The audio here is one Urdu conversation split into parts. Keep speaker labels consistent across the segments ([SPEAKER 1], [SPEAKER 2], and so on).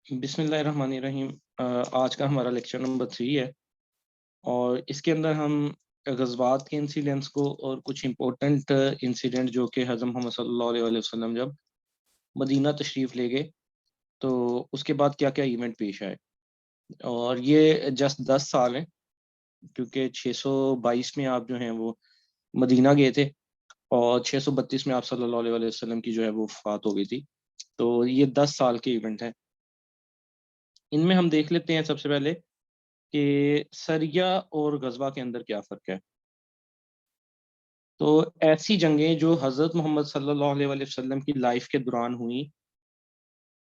[SPEAKER 1] بسم اللہ الرحمن الرحیم۔ آج کا ہمارا لیکچر نمبر 3 ہے اور اس کے اندر ہم غزوات کے انسیڈنٹس کو اور کچھ امپورٹنٹ انسیڈنٹ جو کہ حضرت محمد صلی اللہ علیہ وسلم جب مدینہ تشریف لے گئے تو اس کے بعد کیا کیا ایونٹ پیش آئے، اور یہ جسٹ 10 سال ہیں کیونکہ 622 میں آپ جو ہیں وہ مدینہ گئے تھے اور 632 میں آپ صلی اللہ علیہ وسلم کی جو ہے وہ وفات ہو گئی تھی، تو یہ 10 سال کے ایونٹ ہیں۔ ان میں ہم دیکھ لیتے ہیں سب سے پہلے کہ سریہ اور غزوہ کے اندر کیا فرق ہے۔ تو ایسی جنگیں جو حضرت محمد صلی اللہ علیہ وسلم کی لائف کے دوران ہوئی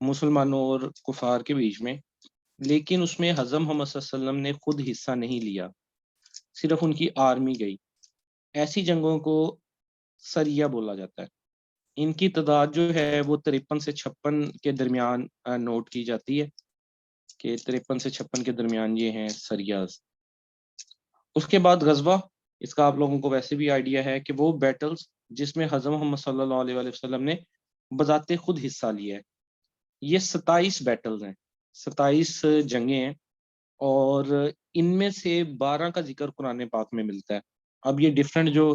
[SPEAKER 1] مسلمانوں اور کفار کے بیچ میں، لیکن اس میں حضرت محمد صلی اللہ علیہ وسلم نے خود حصہ نہیں لیا، صرف ان کی آرمی گئی، ایسی جنگوں کو سریہ بولا جاتا ہے۔ ان کی تعداد جو ہے وہ 53 سے 56 کے درمیان نوٹ کی جاتی ہے کہ 53 سے 56 کے درمیان یہ ہیں سریاز۔ اس کے بعد غزوہ، اس کا آپ لوگوں کو ویسے بھی آئیڈیا ہے کہ وہ بیٹلز جس میں حضرت محمد صلی اللہ علیہ وسلم نے بذات خود حصہ لیا ہے۔ یہ 27 بیٹلز ہیں، 27 جنگیں ہیں، اور ان میں سے 12 کا ذکر قرآن پاک میں ملتا ہے۔ اب یہ ڈفرینٹ جو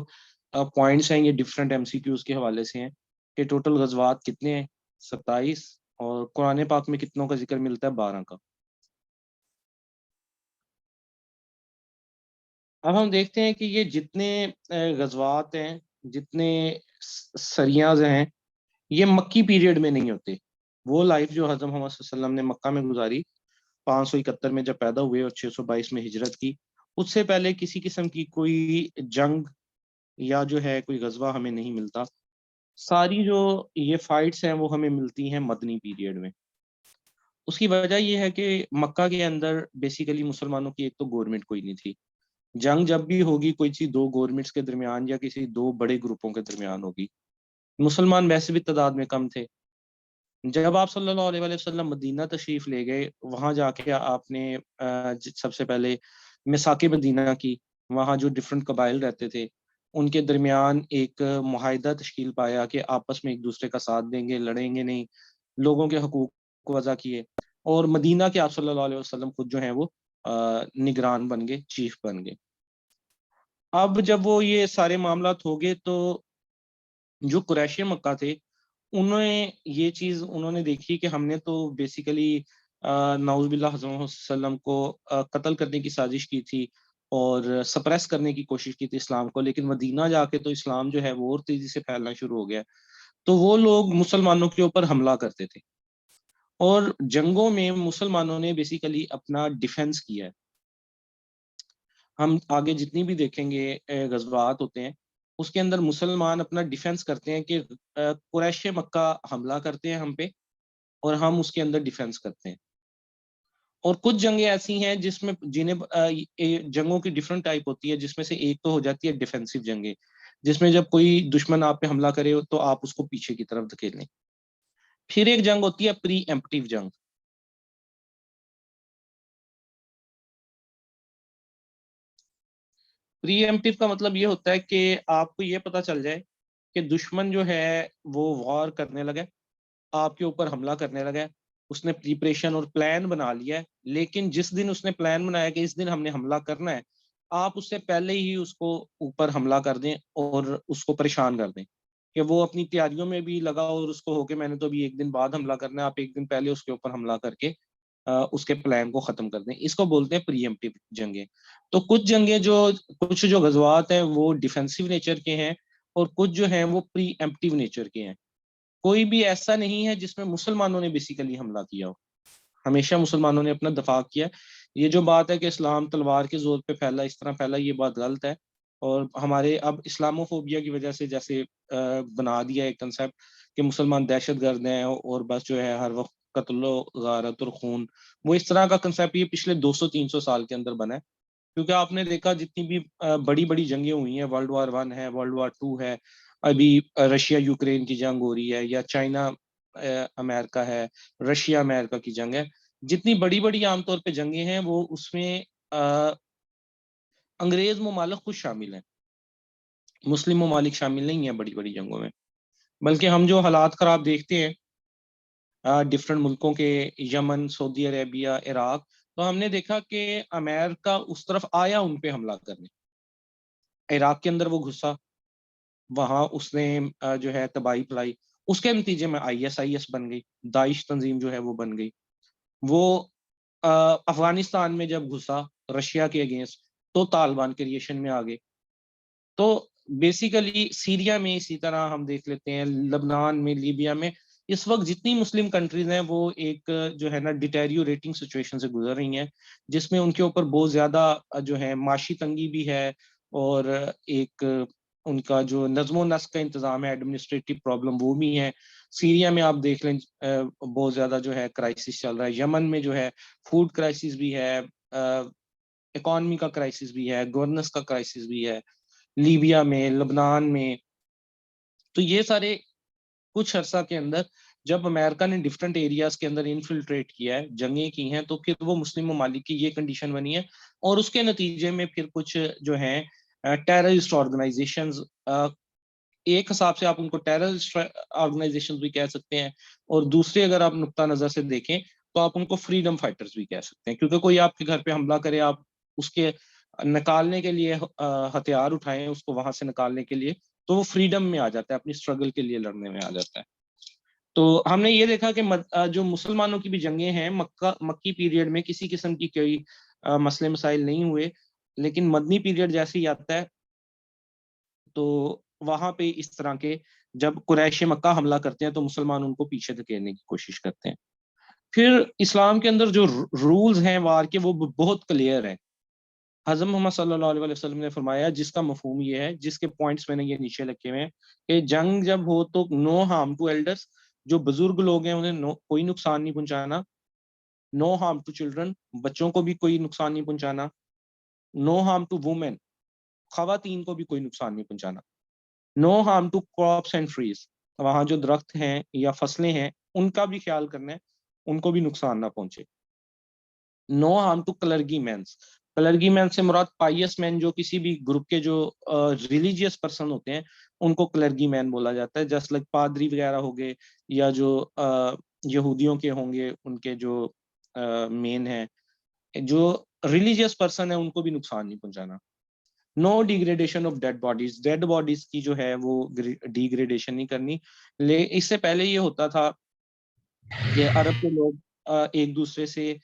[SPEAKER 1] پوائنٹس ہیں، یہ ڈفرینٹ ایم سی کیوز کے حوالے سے ہیں کہ ٹوٹل غزوات کتنے ہیں، 27، اور قرآن پاک میں کتنوں کا ذکر ملتا ہے، 12 کا۔ اب ہم دیکھتے ہیں کہ یہ جتنے غزوات ہیں، جتنے سریاز ہیں، یہ مکی پیریڈ میں نہیں ہوتے۔ وہ لائف جو حضرت محمد صلی اللہ علیہ وسلم نے مکہ میں گزاری 571 میں جب پیدا ہوئے اور 622 میں ہجرت کی، اس سے پہلے کسی قسم کی کوئی جنگ یا جو ہے کوئی غزوہ ہمیں نہیں ملتا۔ ساری جو یہ فائٹس ہیں وہ ہمیں ملتی ہیں مدنی پیریڈ میں۔ اس کی وجہ یہ ہے کہ مکہ کے اندر بیسیکلی مسلمانوں کی ایک تو گورنمنٹ کوئی نہیں تھی۔ جنگ جب بھی ہوگی کوئی سی دو گورنمنٹس کے درمیان یا کسی دو بڑے گروپوں کے درمیان ہوگی۔ مسلمان ویسے بھی تعداد میں کم تھے۔ جب آپ صلی اللہ علیہ وسلم مدینہ تشریف لے گئے، وہاں جا کے آپ نے سب سے پہلے میثاق مدینہ کی، وہاں جو ڈفرینٹ قبائل رہتے تھے ان کے درمیان ایک معاہدہ تشکیل پایا کہ آپس میں ایک دوسرے کا ساتھ دیں گے، لڑیں گے نہیں، لوگوں کے حقوق کو وضع کیے، اور مدینہ کے آپ صلی اللہ علیہ وسلم خود جو ہیں وہ نگران بن گئے، چیف بن گئے۔ اب جب وہ یہ سارے معاملات ہو گئے تو جو قریش مکہ تھے انہوں نے یہ چیز انہوں نے دیکھی کہ ہم نے تو بیسیکلی نعوذ باللہ حضرت محمد صلی اللہ علیہ وسلم کو قتل کرنے کی سازش کی تھی اور سپریس کرنے کی کوشش کی تھی اسلام کو، لیکن مدینہ جا کے تو اسلام جو ہے وہ اور تیزی سے پھیلنا شروع ہو گیا، تو وہ لوگ مسلمانوں کے اوپر حملہ کرتے تھے، اور جنگوں میں مسلمانوں نے بیسیکلی اپنا ڈیفنس کیا ہے۔ ہم آگے جتنی بھی دیکھیں گے غزوات ہوتے ہیں اس کے اندر مسلمان اپنا ڈیفنس کرتے ہیں کہ قریش مکہ حملہ کرتے ہیں ہم پہ اور ہم اس کے اندر ڈیفنس کرتے ہیں۔ اور کچھ جنگیں ایسی ہیں جس میں جنگوں کی ڈیفرنٹ ٹائپ ہوتی ہے، جس میں سے ایک تو ہو جاتی ہے ڈیفنسو جنگیں، جس میں جب کوئی دشمن آپ پہ حملہ کرے تو آپ اس کو پیچھے کی طرف دھکیلیں۔ پھر ایک جنگ ہوتی ہے پری ایمپٹیو جنگ۔ پری ایمپٹیو کا مطلب یہ ہوتا ہے کہ آپ کو یہ پتا چل جائے کہ دشمن جو ہے وہ وار کرنے لگا، آپ کے اوپر حملہ کرنے لگا، اس نے پریپریشن اور پلان بنا لیا ہے، لیکن جس دن اس نے پلان بنایا کہ اس دن ہم نے حملہ کرنا ہے، آپ اس سے پہلے ہی اس کو اوپر حملہ کر دیں اور اس کو پریشان کر دیں کہ وہ اپنی تیاریوں میں بھی لگا اور اس کو ہو کہ میں نے تو ابھی ایک دن بعد حملہ کرنا ہے، آپ ایک دن پہلے اس کے اوپر حملہ کر کے اس کے پلان کو ختم کر دیں۔ اس کو بولتے ہیں پری ایمپٹیو جنگیں۔ تو کچھ جنگیں کچھ جو غزوات ہیں وہ ڈیفینسو نیچر کے ہیں اور کچھ جو ہیں وہ پری ایمپٹیو نیچر کے ہیں۔ کوئی بھی ایسا نہیں ہے جس میں مسلمانوں نے بیسیکلی حملہ کیا ہو، ہمیشہ مسلمانوں نے اپنا دفاع کیا۔ یہ جو بات ہے کہ اسلام تلوار کے زور پہ پھیلا، اس طرح پھیلا، یہ بات غلط ہے، اور ہمارے اب اسلاموفوبیا کی وجہ سے جیسے بنا دیا ایک کنسیپٹ کہ مسلمان دہشت گرد ہیں اور بس جو ہے ہر وقت قتل و غارت اور خون، وہ اس طرح کا کنسیپٹ یہ پچھلے 200-300 سال کے اندر بنا ہے، کیونکہ آپ نے دیکھا جتنی بھی بڑی بڑی جنگیں ہوئی ہیں، ورلڈ وار 1 ہے، ورلڈ وار 2 ہے، ابھی رشیا یوکرین کی جنگ ہو رہی ہے، یا چائنا امریکہ ہے، رشیا امریکہ کی جنگ ہے، جتنی بڑی بڑی عام طور پہ جنگیں ہیں وہ اس میں انگریز ممالک خود شامل ہیں، مسلم ممالک شامل نہیں ہیں بڑی بڑی جنگوں میں۔ بلکہ ہم جو حالات خراب دیکھتے ہیں ڈفرینٹ ملکوں کے، یمن، سعودی عربیہ، عراق، تو ہم نے دیکھا کہ امریکہ اس طرف آیا ان پہ حملہ کرنے. عراق کے اندر وہ گھسا، وہاں اس نے جو ہے تباہی پھیلائی. اس کے نتیجے میں ISIS بن گئی، داعش تنظیم جو ہے وہ بن گئی. وہ افغانستان میں جب گھسا رشیا کے اگینسٹ، تو طالبان کریشن میں آ گئے. تو بیسیکلی سیریا میں اسی طرح ہم دیکھ لیتے ہیں، لبنان میں، لیبیا میں اس وقت جتنی مسلم کنٹریز ہیں وہ ایک جو ہے نا ڈیٹیریوریٹنگ سچویشن سے گزر رہی ہیں، جس میں ان کے اوپر بہت زیادہ جو ہے معاشی تنگی بھی ہے، اور ایک ان کا جو نظم و نسق کا انتظام ہے، ایڈمنسٹریٹو پرابلم وہ بھی ہے. سیریا میں آپ دیکھ لیں بہت زیادہ جو ہے کرائسس چل رہا ہے. یمن میں جو ہے فوڈ کرائسس بھی ہے، اکانومی کا کرائسس بھی ہے، گورننس کا کرائسس بھی ہے. لیبیا میں، لبنان میں. تو یہ سارے کچھ عرصہ کے اندر جب امریکہ نے ڈفرینٹ ایریاز کے اندر انفلٹریٹ کیا ہے، جنگیں کی ہیں، تو پھر وہ مسلم ممالک کی یہ کنڈیشن بنی ہے. اور اس کے نتیجے میں پھر کچھ جو ہیں ٹیررسٹ آرگنائزیشنز، ایک حساب سے آپ ان کو ٹیررسٹ آرگنائزیشنز بھی کہہ سکتے ہیں، اور دوسرے اگر آپ نقطہ نظر سے دیکھیں تو آپ ان کو فریڈم فائٹرز بھی کہہ سکتے ہیں. کیونکہ کوئی آپ کے گھر پہ حملہ کرے، آپ اس کے نکالنے کے لیے ہتھیار اٹھائیں اس کو وہاں سے نکالنے کے لیے، تو وہ فریڈم میں آ جاتا ہے، اپنی اسٹرگل کے لیے لڑنے میں آ جاتا ہے. تو ہم نے یہ دیکھا کہ جو مسلمانوں کی بھی جنگیں ہیں مکی پیریڈ میں کسی قسم کی کوئی مسئلے مسائل نہیں ہوئے، لیکن مدنی پیریڈ جیسے ہی آتا ہے تو وہاں پہ اس طرح کے جب قریش مکہ حملہ کرتے ہیں تو مسلمان ان کو پیچھے دھکیلنے کی کوشش کرتے ہیں. پھر اسلام کے اندر جو رولز ہیں وار کے وہ بہت کلیئر ہیں. حضرت محمد صلی اللہ علیہ وسلم نے فرمایا، جس کا مفہوم یہ ہے، جس کے پوائنٹس میں نے یہ نیچے لکھے ہوئے ہیں، کہ جنگ جب ہو تو نو ہارم ٹو ایلڈرس، جو بزرگ لوگ ہیں انہیں کوئی نقصان نہیں پہنچانا. نو ہارم ٹو چلڈرن، بچوں کو بھی کوئی نقصان نہیں پہنچانا. نو ہارم ٹو وومن، خواتین کو بھی کوئی نقصان نہیں پہنچانا. No harm to crops and trees, وہاں جو درخت ہیں یا فصلیں ہیں ان کا بھی خیال کرنا ہے، ان کو بھی نقصان نہ پہنچے. نو ہارم ٹو کلرگی مینس، کلرگی مین سے مراد پائیس مین، جو کسی بھی گروپ کے جو ریلیجیس پرسن ہوتے ہیں ان کو کلرگی مین بولا جاتا ہے. جسٹ لائک پادری وغیرہ ہو گئے، یا جو یہودیوں کے ہوں گے ان کے جو مین ہیں، جو ریلیجیس پرسن ہیں ان کو بھی نقصان نہیں پہنچانا. No degradation of dead bodies, dead bodies کی جو ہے وہ ڈیگریڈیشن نہیں کرنی. اس سے پہلے یہ ہوتا تھا کہ عرب کے لوگ ایک دوسرے سے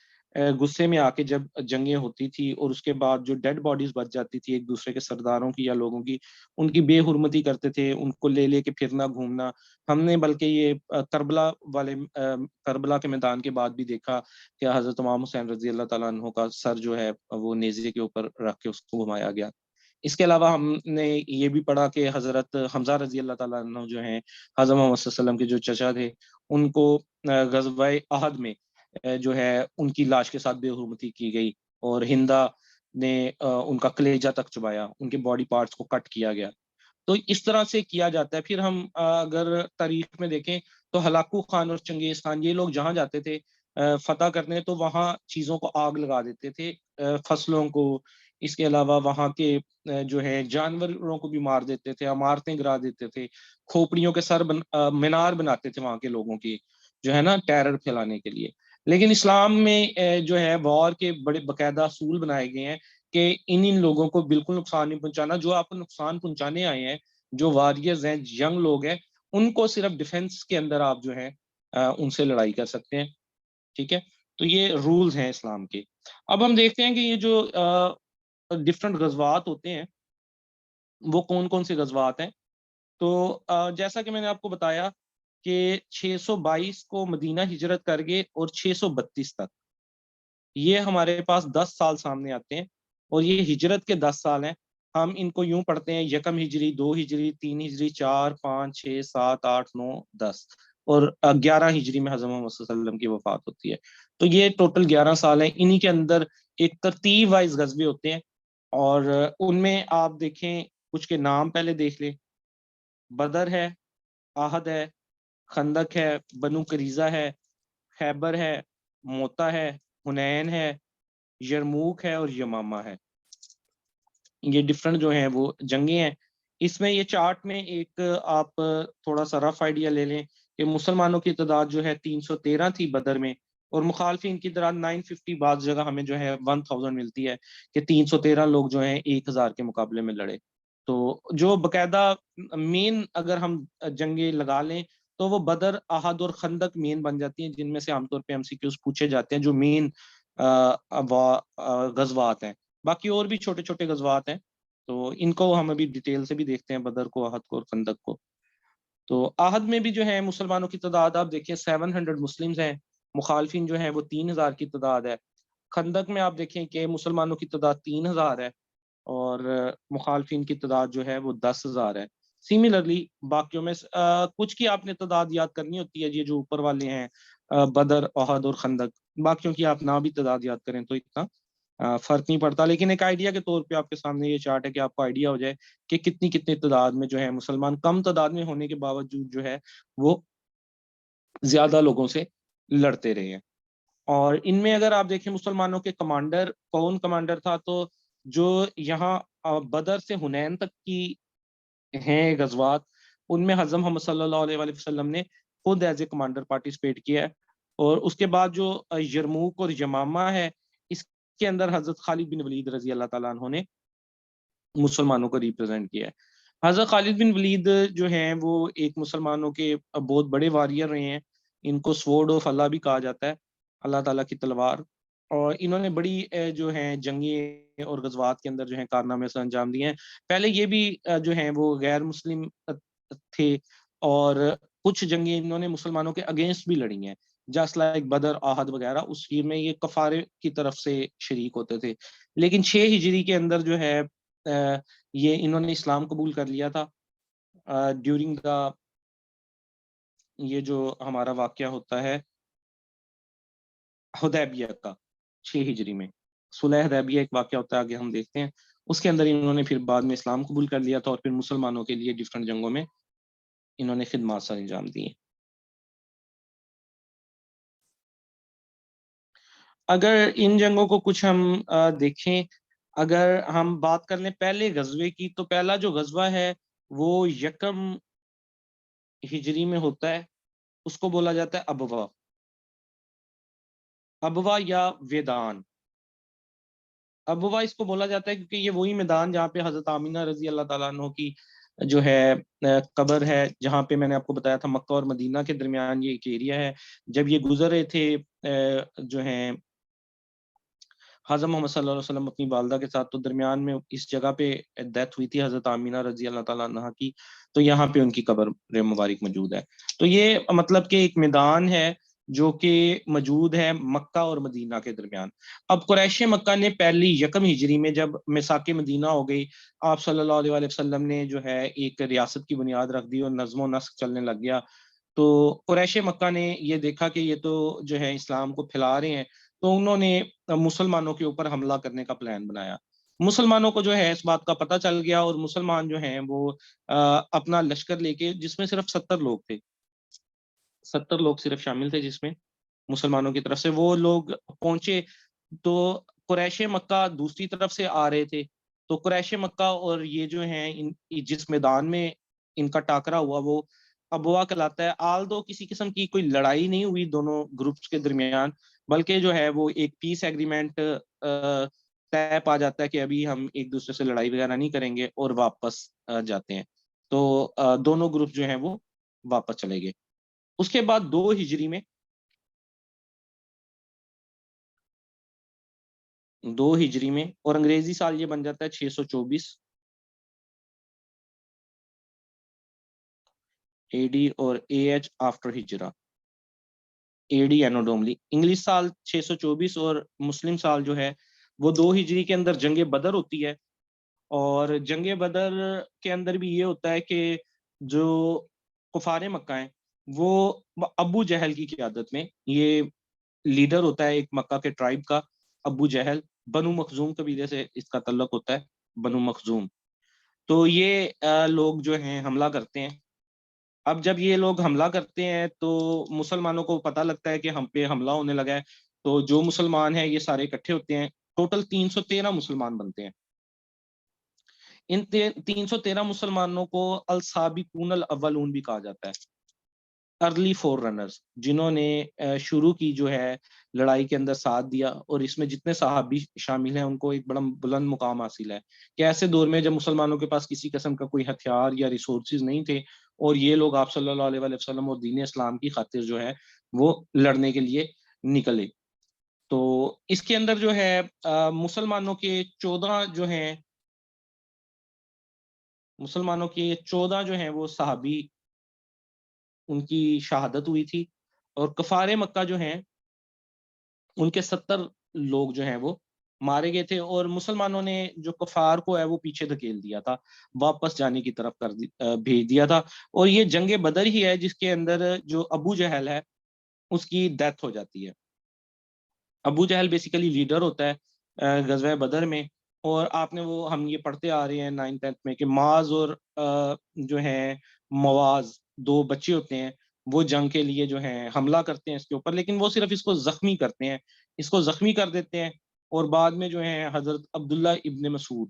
[SPEAKER 1] غصے میں آ کے جب جنگیں ہوتی تھی اور اس کے بعد جو ڈیڈ باڈیز بچ جاتی تھی ایک دوسرے کے سرداروں کی یا لوگوں کی، ان کی بے حرمتی کرتے تھے، ان کو لے لے کے پھرنا گھومنا. ہم نے بلکہ یہ کربلا کے میدان کے بعد بھی دیکھا کہ حضرت امام حسین رضی اللہ تعالیٰ عنہ کا سر جو ہے وہ نیزے کے اوپر رکھ کے اس کو گھمایا گیا. اس کے علاوہ ہم نے یہ بھی پڑھا کہ حضرت حمزہ رضی اللہ تعالیٰ عنہ جو ہیں حضرت محمد صلی اللہ علیہ وسلم کے جو چچا تھے، ان کو غزوہ احد میں جو ہے ان کی لاش کے ساتھ بے حرمتی کی گئی، اور ہندا نے ان کا کلیجہ تک چبایا، ان کے باڈی پارٹس کو کٹ کیا گیا. تو اس طرح سے کیا جاتا ہے. پھر ہم اگر تاریخ میں دیکھیں تو ہلاکو خان اور چنگیز خان، یہ لوگ جہاں جاتے تھے فتح کرنے تو وہاں چیزوں کو آگ لگا دیتے تھے، فصلوں کو. اس کے علاوہ وہاں کے جو ہے جانوروں کو بھی مار دیتے تھے، عمارتیں گرا دیتے تھے، کھوپڑیوں کے سر مینار بناتے تھے وہاں کے لوگوں کی، جو ہے نا ٹیرر پھیلانے کے لیے. لیکن اسلام میں جو ہے وار کے بڑے باقاعدہ اصول بنائے گئے ہیں کہ ان لوگوں کو بالکل نقصان نہیں پہنچانا. جو آپ کو نقصان پہنچانے آئے ہیں، جو واریئرز ہیں، ینگ لوگ ہیں، ان کو صرف ڈیفنس کے اندر آپ جو ہے ان سے لڑائی کر سکتے ہیں. ٹھیک ہے، تو یہ رولز ہیں اسلام کے. اب ہم دیکھتے ہیں کہ یہ جو ڈفرینٹ غزوات ہوتے ہیں وہ کون کون سے غزوات ہیں. تو جیسا کہ میں نے آپ کو بتایا کہ 622 کو مدینہ ہجرت کر گئے اور 632 تک، یہ ہمارے پاس 10 سال سامنے آتے ہیں، اور یہ ہجرت کے 10 سال ہیں. ہم ان کو یوں پڑھتے ہیں: یکم ہجری، 2 ہجری، 3 ہجری، 4، 5، 6، 7، 8، 9، 10، اور 11 ہجری میں حضرت محمد صلی اللہ علیہ وسلم کی وفات ہوتی ہے. تو یہ ٹوٹل 11 سال ہیں. انہی کے اندر ایک ترتیب وائز غزوے ہوتے ہیں، اور ان میں آپ دیکھیں کچھ کے نام پہلے دیکھ لیں. بدر ہے، آہد ہے، خندق ہے، بنو قریظہ ہے، خیبر ہے، موتا ہے، حنین ہے، یرموک ہے، اور یمامہ ہے. یہ ڈفرنٹ جو ہیں وہ جنگیں ہیں. اس میں یہ چارٹ میں ایک آپ تھوڑا سا رف آئیڈیا لے لیں کہ مسلمانوں کی تعداد جو ہے 313 تھی بدر میں، اور مخالفین کی تعداد 950، بعض جگہ ہمیں جو ہے 1000 ملتی ہے کہ 313 لوگ جو ہیں 1000 کے مقابلے میں لڑے۔ تو جو باقاعدہ مین اگر ہم جنگیں لگا لیں تو وہ بدر، احد اور خندق مین بن جاتی ہیں، جن میں سے عام طور پہ MCQs پوچھے جاتے ہیں، جو مین غزوات ہیں۔ باقی اور بھی چھوٹے چھوٹے غزوات ہیں، تو ان کو ہم ابھی ڈیٹیل سے بھی دیکھتے ہیں، بدر کو، احد کو اور خندق کو۔ تو احد میں بھی جو ہے مسلمانوں کی تعداد آپ دیکھیں 700 مسلمز ہیں، مخالفین جو ہیں وہ 3000 کی تعداد ہے۔ خندق میں آپ دیکھیں کہ مسلمانوں کی تعداد 3000 ہے اور مخالفین کی تعداد جو ہے وہ 10,000 ہے۔ سیملرلی باقیوں میں کچھ کی آپ نے تعداد یاد کرنی ہوتی ہے، یہ جو اوپر والے ہیں بدر، احد اور خندق، باقیوں کی آپ نہ بھی تعداد یاد کریں تو اتنا فرق نہیں پڑتا، لیکن ایک آئیڈیا کے طور پہ آپ کے سامنے یہ چارٹ ہے کہ آپ کو آئیڈیا ہو جائے کہ کتنی تعداد میں جو ہے مسلمان کم تعداد میں ہونے کے باوجود جو ہے وہ زیادہ لوگوں سے لڑتے رہے ہیں۔ اور ان میں اگر آپ دیکھیں مسلمانوں کے کمانڈر، کون کمانڈر تھا، تو جو یہاں بدر سے حنین تک کی ہیں غزوات، ان میں حضرت محمد صلی اللہ علیہ وآلہ وسلم نے خود ایز اے کمانڈر پارٹیسپیٹ کیا ہے۔ اور اس کے بعد جو یرموک اور یمامہ ہے، اس کے اندر حضرت خالد بن ولید رضی اللہ تعالیٰ عنہ نے مسلمانوں کو ریپرزینٹ کیا ہے۔ حضرت خالد بن ولید جو ہیں وہ ایک مسلمانوں کے بہت بڑے واریر رہے ہیں، ان کو سوورڈ آف اللہ بھی کہا جاتا ہے، اللہ تعالیٰ کی تلوار، اور انہوں نے بڑی جو ہیں جنگیں اور غزوات کے اندر جو ہیں کارنامے سے انجام دیے ہیں۔ پہلے یہ بھی جو ہیں وہ غیر مسلم تھے، اور کچھ جنگیں انہوں نے مسلمانوں کے اگینسٹ بھی لڑی ہیں، جسٹ لائک بدر، احد وغیرہ، اس چیز میں یہ کفارے کی طرف سے شریک ہوتے تھے۔ لیکن 6 ہجری کے اندر جو ہے یہ انہوں نے اسلام قبول کر لیا تھا ڈیورنگ دا، یہ جو ہمارا واقعہ ہوتا ہے حدیبیہ کا 6 ہجری میں، صلح حدیبیہ ایک واقعہ ہوتا ہے، آگے ہم دیکھتے ہیں، اس کے اندر انہوں نے پھر بعد میں اسلام قبول کر لیا تھا، اور پھر مسلمانوں کے لیے ڈفرنٹ جنگوں میں انہوں نے خدمات سر انجام دی ہیں۔ اگر ان جنگوں کو کچھ ہم دیکھیں، اگر ہم بات کر لیں پہلے غزوے کی، تو پہلا جو غزوہ ہے وہ 1 ہجری میں ہوتا ہے، اس کو بولا جاتا ہے ابوا، ابوا یا ویدان۔ ابوا اس کو بولا جاتا ہے کیونکہ یہ وہی میدان جہاں پہ حضرت آمینہ رضی اللہ تعالیٰ عنہ کی جو ہے قبر ہے، جہاں پہ میں نے آپ کو بتایا تھا مکہ اور مدینہ کے درمیان یہ ایک ایریا ہے۔ جب یہ گزر رہے تھے جو ہیں حضرت محمد صلی اللہ علیہ وسلم اپنی والدہ کے ساتھ، تو درمیان میں اس جگہ پہ ڈیتھ ہوئی تھی حضرت آمینہ رضی اللہ تعالیٰ عنہ کی، تو یہاں پہ ان کی قبر مبارک موجود ہے۔ تو یہ مطلب کہ ایک میدان ہے جو کہ موجود ہے مکہ اور مدینہ کے درمیان۔ اب قریش مکہ نے پہلی 1 ہجری میں جب میثاق مدینہ ہو گئی، آپ صلی اللہ علیہ وآلہ وسلم نے جو ہے ایک ریاست کی بنیاد رکھ دی اور نظم و نسق چلنے لگ گیا، تو قریش مکہ نے یہ دیکھا کہ یہ تو جو ہے اسلام کو پھیلا رہے ہیں، تو انہوں نے مسلمانوں کے اوپر حملہ کرنے کا پلان بنایا۔ مسلمانوں کو جو ہے اس بات کا پتہ چل گیا، اور مسلمان جو ہیں وہ اپنا لشکر لے کے، جس میں صرف 70 لوگ تھے، 70 لوگ صرف شامل تھے جس میں مسلمانوں کی طرف سے، وہ لوگ پہنچے۔ تو قریش مکہ دوسری طرف سے آ رہے تھے، تو قریش مکہ اور یہ جو ہیں جس میدان میں ان کا ٹاکرا ہوا وہ ابوا کہلاتا ہے۔ آل دو کسی قسم کی کوئی لڑائی نہیں ہوئی دونوں گروپس کے درمیان، بلکہ جو ہے وہ ایک پیس ایگریمنٹ طے پا جاتا ہے کہ ابھی ہم ایک دوسرے سے لڑائی وغیرہ نہیں کریں گے، اور واپس جاتے ہیں۔ تو دونوں گروپ جو ہیں وہ واپس چلے گئے۔ اس کے بعد 2 ہجری میں، 2 ہجری میں، اور انگریزی سال یہ بن جاتا ہے 624 اے ڈی، اور اے ایچ آفٹر ہجرا، اے ڈی اینوڈوملی، انگلش سال 624 اور مسلم سال جو ہے وہ 2 ہجری کے اندر جنگ بدر ہوتی ہے۔ اور جنگ بدر کے اندر بھی یہ ہوتا ہے کہ جو کفار مکہ ہیں وہ ابو جہل کی قیادت میں، یہ لیڈر ہوتا ہے ایک مکہ کے ٹرائب کا، ابو جہل، بنو مخزوم قبیلے سے اس کا تعلق ہوتا ہے، بنو مخزوم۔ تو یہ لوگ جو ہیں حملہ کرتے ہیں۔ اب جب یہ لوگ حملہ کرتے ہیں تو مسلمانوں کو پتہ لگتا ہے کہ ہم پہ حملہ ہونے لگا ہے، تو جو مسلمان ہیں یہ سارے اکٹھے ہوتے ہیں، ٹوٹل 313 مسلمان بنتے ہیں۔ ان 313 مسلمانوں کو السابقون الاولون بھی کہا جاتا ہے۔ ارلی فور رنرز جنہوں نے شروع کی جو ہے لڑائی کے اندر ساتھ دیا، اور اس میں جتنے صحابی شامل ہیں ان کو ایک بڑا بلند مقام حاصل ہے کہ ایسے دور میں جب مسلمانوں کے پاس کسی قسم کا کوئی ہتھیار یا ریسورسز نہیں تھے، اور یہ لوگ آپ صلی اللہ علیہ وآلہ وسلم اور دین اسلام کی خاطر جو ہے وہ لڑنے کے لیے نکلے۔ تو اس کے اندر جو ہے مسلمانوں کے 14 جو ہیں، مسلمانوں کے 14 جو ہیں وہ صحابی ان کی شہادت ہوئی تھی، اور کفار مکہ جو ہیں ان کے 70 لوگ جو ہیں وہ مارے گئے تھے، اور مسلمانوں نے جو کفار کو ہے وہ پیچھے دھکیل دیا تھا، واپس جانے کی طرف بھیج دیا تھا۔ اور یہ جنگ بدر ہی ہے جس کے اندر جو ابو جہل ہے اس کی ڈیتھ ہو جاتی ہے۔ ابو جہل بیسیکلی لیڈر ہوتا ہے غزوہ بدر میں، اور آپ نے وہ ہم یہ پڑھتے آ رہے ہیں 9th 10th میں کہ معاذ اور جو ہے مواز دو بچے ہوتے ہیں، وہ جنگ کے لیے جو ہیں حملہ کرتے ہیں اس کے اوپر، لیکن وہ صرف اس کو زخمی کرتے ہیں، اس کو زخمی کر دیتے ہیں، اور بعد میں جو ہے حضرت عبداللہ ابن مسعود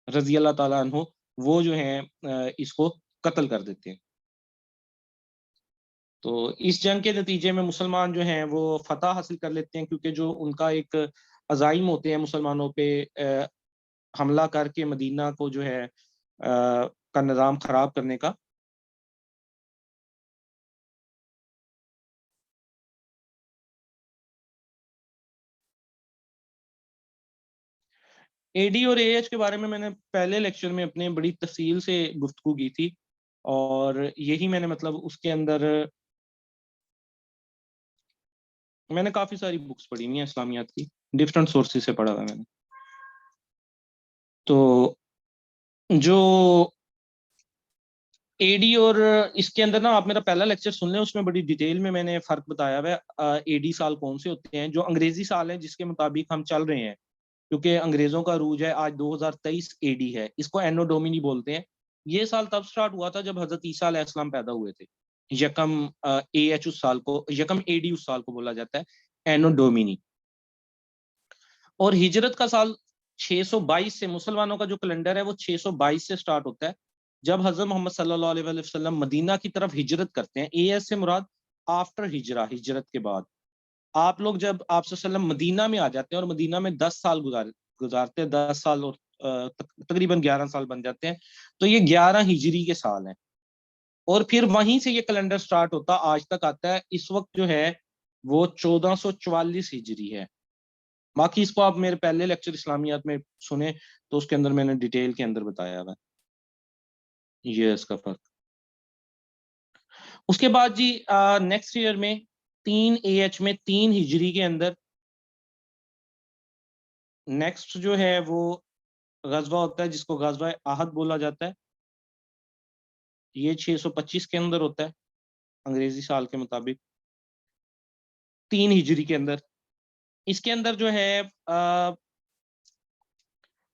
[SPEAKER 1] رضی اللہ تعالیٰ عنہ وہ جو ہیں اس کو قتل کر دیتے ہیں۔ تو اس جنگ کے نتیجے میں مسلمان جو ہیں وہ فتح حاصل کر لیتے ہیں، کیونکہ جو ان کا ایک عزائم ہوتے ہیں مسلمانوں پہ حملہ کر کے مدینہ کو جو ہے کا نظام خراب کرنے کا۔ اے ڈی اور اے ایچ کے بارے میں نے پہلے لیکچر میں اپنے بڑی تفصیل سے گفتگو کی تھی، اور یہی میں نے مطلب اس کے اندر میں نے کافی ساری بکس پڑھی ہوئی ہیں اسلامیات کی، ڈفرینٹ سورسز سے پڑھا ہوا میں نے۔ تو جو اے ڈی اور اس کے اندر نا آپ میرا پہلا لیکچر سن لیں، اس میں بڑی ڈیٹیل میں نے فرق بتایا ہوا ہے۔ اے ڈی سال کون سے ہوتے ہیں؟ جو انگریزی سال ہیں جس کے مطابق ہم چل رہے ہیں، کیونکہ انگریزوں کا عروج ہے آج 2023 اے ڈی ہے، اس کو اینو ڈومینی بولتے ہیں۔ یہ سال تب سٹارٹ ہوا تھا جب حضرت عیسیٰ علیہ السلام پیدا ہوئے تھے۔ یکم اے ایچ اس سال کو، یکم اے ڈی اس سال کو بولا جاتا ہے اینو ڈومینی۔ اور ہجرت کا سال 622 سے، مسلمانوں کا جو کیلنڈر ہے وہ 622 سے سٹارٹ ہوتا ہے، جب حضرت محمد صلی اللہ علیہ وآلہ وسلم مدینہ کی طرف ہجرت کرتے ہیں۔ اے ایس سے مراد آفٹر ہجرہ، ہجرت کے بعد۔ آپ لوگ جب آپ صلی اللہ علیہ وسلم مدینہ میں آ جاتے ہیں اور مدینہ میں 10 سال گزارتے ہیں، 10 سال اور تقریباً 11 سال بن جاتے ہیں، تو یہ 11 ہجری کے سال ہیں، اور پھر وہیں سے یہ کیلنڈر سٹارٹ ہوتا آج تک آتا ہے۔ اس وقت جو ہے وہ 1444 ہجری ہے۔ باقی اس کو آپ میرے پہلے لیکچر اسلامیات میں سنیں تو اس کے اندر میں نے ڈیٹیل کے اندر بتایا ہے یہ اس کا فرق۔ اس کے بعد جی نیکسٹ ایئر میں 3 اے ایچ میں 3 ہجری کے اندر نیکسٹ جو ہے وہ غزوہ ہوتا ہے جس کو غزوہ احد بولا جاتا ہے۔ یہ 625 کے اندر ہوتا ہے انگریزی سال کے مطابق، 3 ہجری کے اندر۔ اس کے اندر جو ہے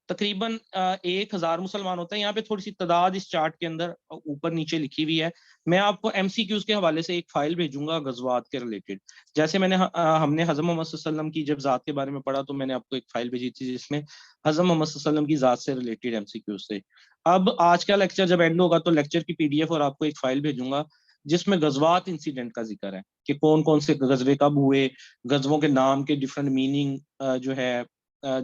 [SPEAKER 1] تقریباً 1000 مسلمان ہوتے ہیں۔ یہاں پہ تھوڑی سی تعداد اس چارٹ کے اندر اوپر نیچے لکھی ہوئی ہے، میں آپ کو ایم سی کیوز کے حوالے سے ایک فائل بھیجوں گا غزوات کے ریلیٹڈ۔ جیسے ہم نے حضرت محمد صلی اللہ علیہ وسلم کی جب ذات کے بارے میں پڑھا تو میں نے آپ کو ایک فائل بھیجی تھی جس میں حضرت محمد صلی اللہ علیہ وسلم کی ذات سے ریلیٹڈ ایم سی کیوز سے۔ اب آج کا لیکچر جب اینڈ ہوگا تو لیکچر کی پی ڈی ایف اور آپ کو ایک فائل بھیجوں گا جس میں غزوات انسیڈنٹ کا ذکر ہے کہ کون کون سے غزوے کب ہوئے، غزووں کے نام کے ڈفرنٹ میننگ جو ہے،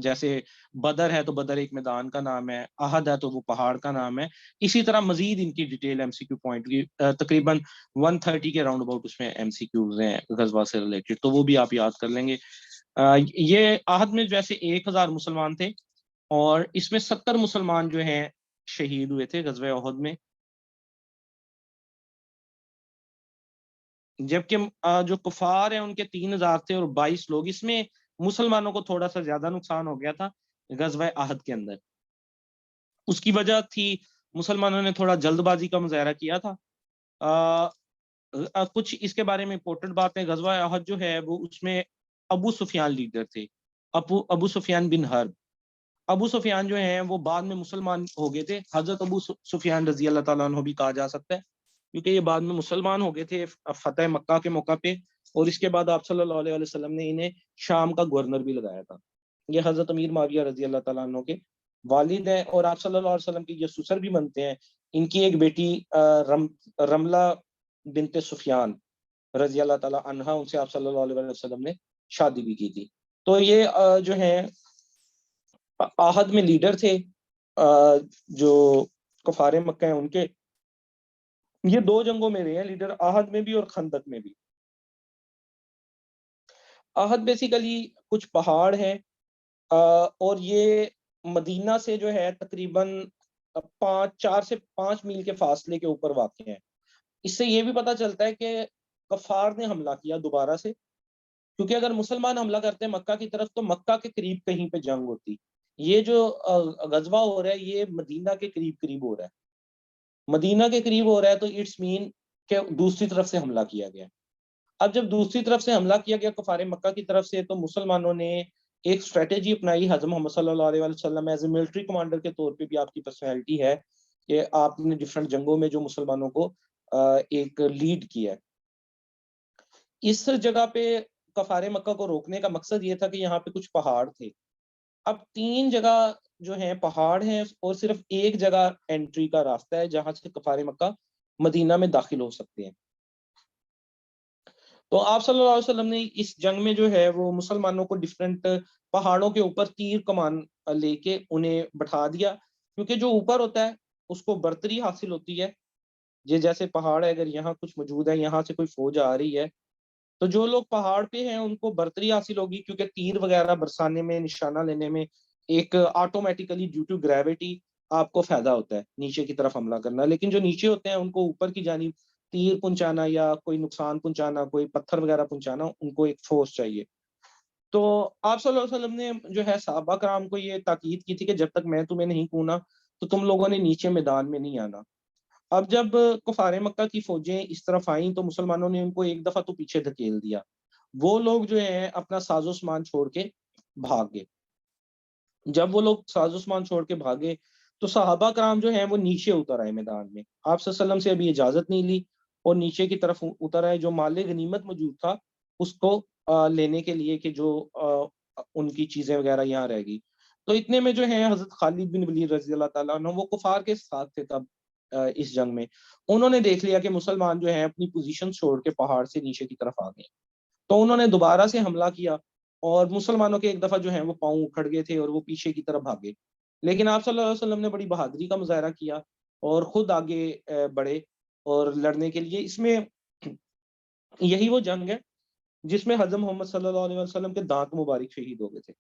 [SPEAKER 1] جیسے بدر ہے تو بدر ایک میدان کا نام ہے، احد ہے تو وہ پہاڑ کا نام ہے۔ اسی طرح مزید ان کی detail M C Q point کی تقریباً 130 کے راؤنڈ اباؤٹ اس میں ایم سی کیوز ہیں غزوہ سے ریلیٹڈ، تو وہ بھی آپ یاد کر لیں گے۔ یہ احد میں جیسے 1000 مسلمان تھے، اور اس میں 70 مسلمان جو ہیں شہید ہوئے تھے غزوہ احد میں، جبکہ جو کفار ہیں ان کے 3000 تھے اور 22 لوگ۔ اس میں مسلمانوں کو تھوڑا سا زیادہ نقصان ہو گیا تھا غزوہ احد کے اندر۔ اس کی وجہ تھی مسلمانوں نے تھوڑا جلد بازی کا مظاہرہ کیا تھا۔ کچھ اس کے بارے میں امپورٹنٹ بات ہے، غزوہ احد جو ہے وہ اس میں ابو سفیان لیڈر تھے، ابو سفیان بن حرب۔ ابو سفیان جو ہیں وہ بعد میں مسلمان ہو گئے تھے، حضرت ابو سفیان رضی اللہ تعالیٰ عنہ بھی کہا جا سکتا ہے، کیونکہ یہ بعد میں مسلمان ہو گئے تھے فتح مکہ کے موقع پہ، اور اس کے بعد آپ صلی اللہ علیہ وسلم نے انہیں شام کا گورنر بھی لگایا تھا۔ یہ حضرت امیر معاویہ رضی اللہ تعالیٰ عنہ کے والد ہیں، اور آپ صلی اللہ علیہ وسلم کی یہ سسر بھی بنتے ہیں۔ ان کی ایک بیٹی رملہ بنت سفیان رضی اللہ تعالیٰ عنہا، ان سے آپ صلی اللہ علیہ وسلم نے شادی بھی کی تھی. تو یہ جو ہے عہد میں لیڈر تھے جو کفار مکہ ہیں ان کے. یہ 2 جنگوں میں رہے ہیں لیڈر، عہد میں بھی اور خندق میں بھی. عہد بیسیکلی کچھ پہاڑ ہیں اور یہ مدینہ سے جو ہے تقریباً 4 سے 5 میل کے فاصلے کے اوپر واقع ہیں. اس سے یہ بھی پتہ چلتا ہے کہ کفار نے حملہ کیا دوبارہ سے، کیونکہ اگر مسلمان حملہ کرتے ہیں مکہ کی طرف تو مکہ کے قریب کہیں پہ جنگ ہوتی. یہ جو غزوہ ہو رہا ہے یہ مدینہ کے قریب قریب ہو رہا ہے. مدینہ کے قریب ہو رہا ہے تو اٹس مین کہ دوسری طرف سے حملہ کیا گیا. اب جب دوسری طرف سے حملہ کیا گیا کفار مکہ کی طرف سے، تو مسلمانوں نے ایک اسٹریٹجی اپنائی. حضرت محمد صلی اللہ علیہ وسلم ایز اے ملٹری کمانڈر کے طور پہ بھی آپ کی پرسنالٹی ہے کہ آپ نے ڈفرنٹ جنگوں میں جو مسلمانوں کو ایک لیڈ کیا ہے. اس جگہ پہ کفار مکہ کو روکنے کا مقصد یہ تھا کہ یہاں پہ کچھ پہاڑ تھے. اب 3 جگہ جو ہیں پہاڑ ہیں اور صرف ایک جگہ انٹری کا راستہ ہے جہاں سے کفار مکہ مدینہ میں داخل ہو سکتے ہیں. تو آپ صلی اللہ علیہ وسلم نے اس جنگ میں جو ہے وہ مسلمانوں کو ڈفرنٹ پہاڑوں کے اوپر تیر کمان لے کے انہیں بٹھا دیا، کیونکہ جو اوپر ہوتا ہے اس کو برتری حاصل ہوتی ہے. یہ جیسے پہاڑ ہے، اگر یہاں کچھ موجود ہے، یہاں سے کوئی فوج آ رہی ہے تو جو لوگ پہاڑ پہ ہیں ان کو برتری حاصل ہوگی، کیونکہ تیر وغیرہ برسانے میں، نشانہ لینے میں ایک آٹومیٹیکلی ڈیو ٹو گریوٹی آپ کو فائدہ ہوتا ہے نیچے کی طرف حملہ کرنا. لیکن جو نیچے ہوتے ہیں ان کو اوپر کی جانب تیر پہنچانا یا کوئی نقصان پہنچانا، کوئی پتھر وغیرہ پہنچانا، ان کو ایک فورس چاہیے. تو آپ صلی اللہ علیہ وسلم نے جو ہے صحابہ کرام کو یہ تاکید کی تھی کہ جب تک میں تمہیں نہیں کھونا تو تم لوگوں نے نیچے میدان میں نہیں آنا. اب جب کفار مکہ کی فوجیں اس طرف آئیں تو مسلمانوں نے ان کو ایک دفعہ تو پیچھے دھکیل دیا. وہ لوگ جو ہیں اپنا ساز و سامان چھوڑ کے بھاگ گئے. جب وہ لوگ ساز و سامان چھوڑ کے بھاگے تو صحابہ کرام جو ہیں وہ نیچے اتر آئے میدان میں. آپ صلی اللہ علیہ وسلم سے ابھی اجازت نہیں لی اور نیچے کی طرف اتر آئے. جو مال غنیمت موجود تھا اس کو لینے کے لیے کہ جو ان کی چیزیں وغیرہ یہاں رہ گئی. تو اتنے میں جو ہے حضرت خالد بن ولید رضی اللہ تعالیٰ عنہ، وہ کفار کے ساتھ تھے تب اس جنگ میں، انہوں نے دیکھ لیا کہ مسلمان جو ہیں اپنی پوزیشن چھوڑ کے پہاڑ سے نیچے کی طرف آ گئے. تو انہوں نے دوبارہ سے حملہ کیا اور مسلمانوں کے ایک دفعہ جو ہیں وہ پاؤں اکھڑ گئے تھے اور وہ پیچھے کی طرف بھاگے. لیکن آپ صلی اللہ علیہ وسلم نے بڑی بہادری کا مظاہرہ کیا اور خود آگے بڑھے اور لڑنے کے لیے. اس میں یہی وہ جنگ ہے جس میں حضرت محمد صلی اللہ علیہ وسلم کے دانت مبارک شہید ہو گئے تھے.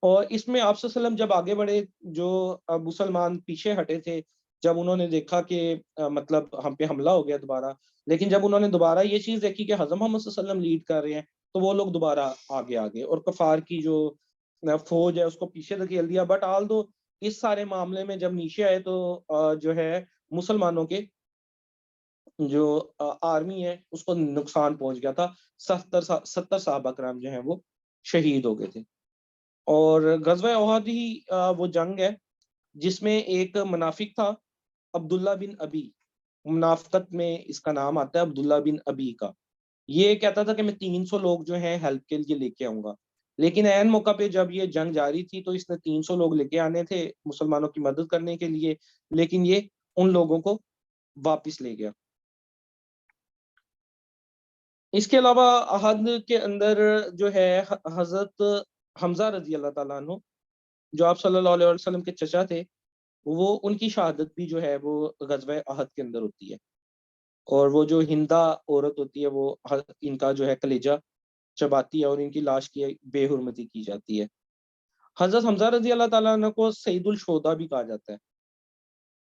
[SPEAKER 1] اور اس میں آپ صلی اللہ علیہ وسلم جب آگے بڑھے، جو مسلمان پیچھے ہٹے تھے، جب انہوں نے دیکھا کہ مطلب ہم پہ حملہ ہو گیا دوبارہ، لیکن جب انہوں نے دوبارہ یہ چیز دیکھی کہ حضرت محمد صلی اللہ علیہ وسلم لیڈ کر رہے ہیں تو وہ لوگ دوبارہ آگے آگے اور کفار کی جو فوج ہے اس کو پیچھے دھکیل دیا. بٹ آل دو اس سارے معاملے میں جب نیچے آئے تو جو ہے مسلمانوں کے جو آرمی ہے اس کو نقصان پہنچ گیا تھا. 70 صحابہ کرام جو ہیں وہ شہید ہو گئے تھے. اور غزوہ احد ہی وہ جنگ ہے جس میں ایک منافق تھا عبداللہ بن ابی. منافقت میں اس کا نام آتا ہے عبداللہ بن ابی کا. یہ کہتا تھا کہ میں 300 لوگ جو ہیں ہیلپ کے لیے لے کے آؤں گا. لیکن عین موقع پہ جب یہ جنگ جاری تھی تو اس نے 300 لوگ لے کے آنے تھے مسلمانوں کی مدد کرنے کے لیے، لیکن یہ ان لوگوں کو واپس لے گیا. اس کے علاوہ احد کے اندر جو ہے حضرت حمزہ رضی اللہ تعالیٰ عنہ جو آپ صلی اللہ علیہ وسلم کے چچا تھے، وہ ان کی شہادت بھی جو ہے وہ غزوہ احد کے اندر ہوتی ہے. اور وہ جو ہندا عورت ہوتی ہے وہ ان کا جو ہے کلیجہ چباتی ہے اور ان کی لاش کی بے حرمتی کی جاتی ہے. حضرت حمزہ رضی اللہ تعالیٰ عنہ کو سعید الشہداء بھی کہا جاتا ہے.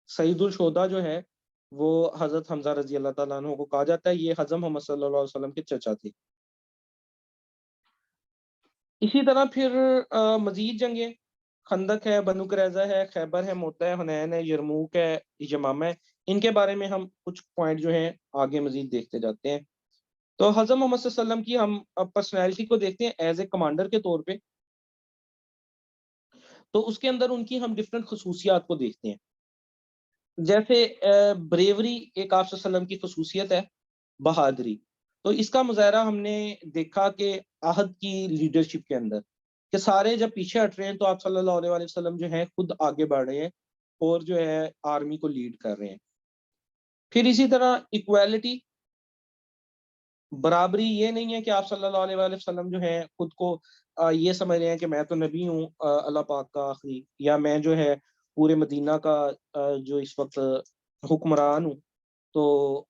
[SPEAKER 1] سعید الشہداء جو ہے وہ حضرت حمزہ رضی اللہ تعالیٰ عنہ کو کہا جاتا ہے. یہ حضرت محمد صلی اللہ علیہ وسلم کے چچا تھے. اسی طرح پھر مزید جنگیں، خندق ہے، بنو قریظہ ہے، خیبر ہے، موتہ ہے، حنین ہے، یرموک ہے، یمامہ ہے. ان کے بارے میں ہم کچھ پوائنٹ جو ہیں آگے مزید دیکھتے جاتے ہیں. تو حضرت محمد صلی اللہ علیہ وسلم کی ہم پرسنالٹی کو دیکھتے ہیں ایز اے کمانڈر کے طور پہ. تو اس کے اندر ان کی ہم ڈفرنٹ خصوصیات کو دیکھتے ہیں. جیسے بریوری ایک آپ صلی اللہ علیہ وسلم کی خصوصیت ہے، بہادری. تو اس کا مظاہرہ ہم نے دیکھا کہ عہد کی لیڈرشپ کے اندر کہ سارے جب پیچھے ہٹ رہے ہیں تو آپ صلی اللہ علیہ وسلم جو ہیں خود آگے بڑھ رہے ہیں اور جو ہے آرمی کو لیڈ کر رہے ہیں. پھر اسی طرح ایکویلٹی برابری یہ نہیں ہے کہ آپ صلی اللہ علیہ وآلہ وسلم جو ہے خود کو یہ سمجھ رہے ہیں کہ میں تو نبی ہوں اللہ پاک کا آخری، یا میں جو ہے پورے مدینہ کا جو اس وقت حکمران ہوں، تو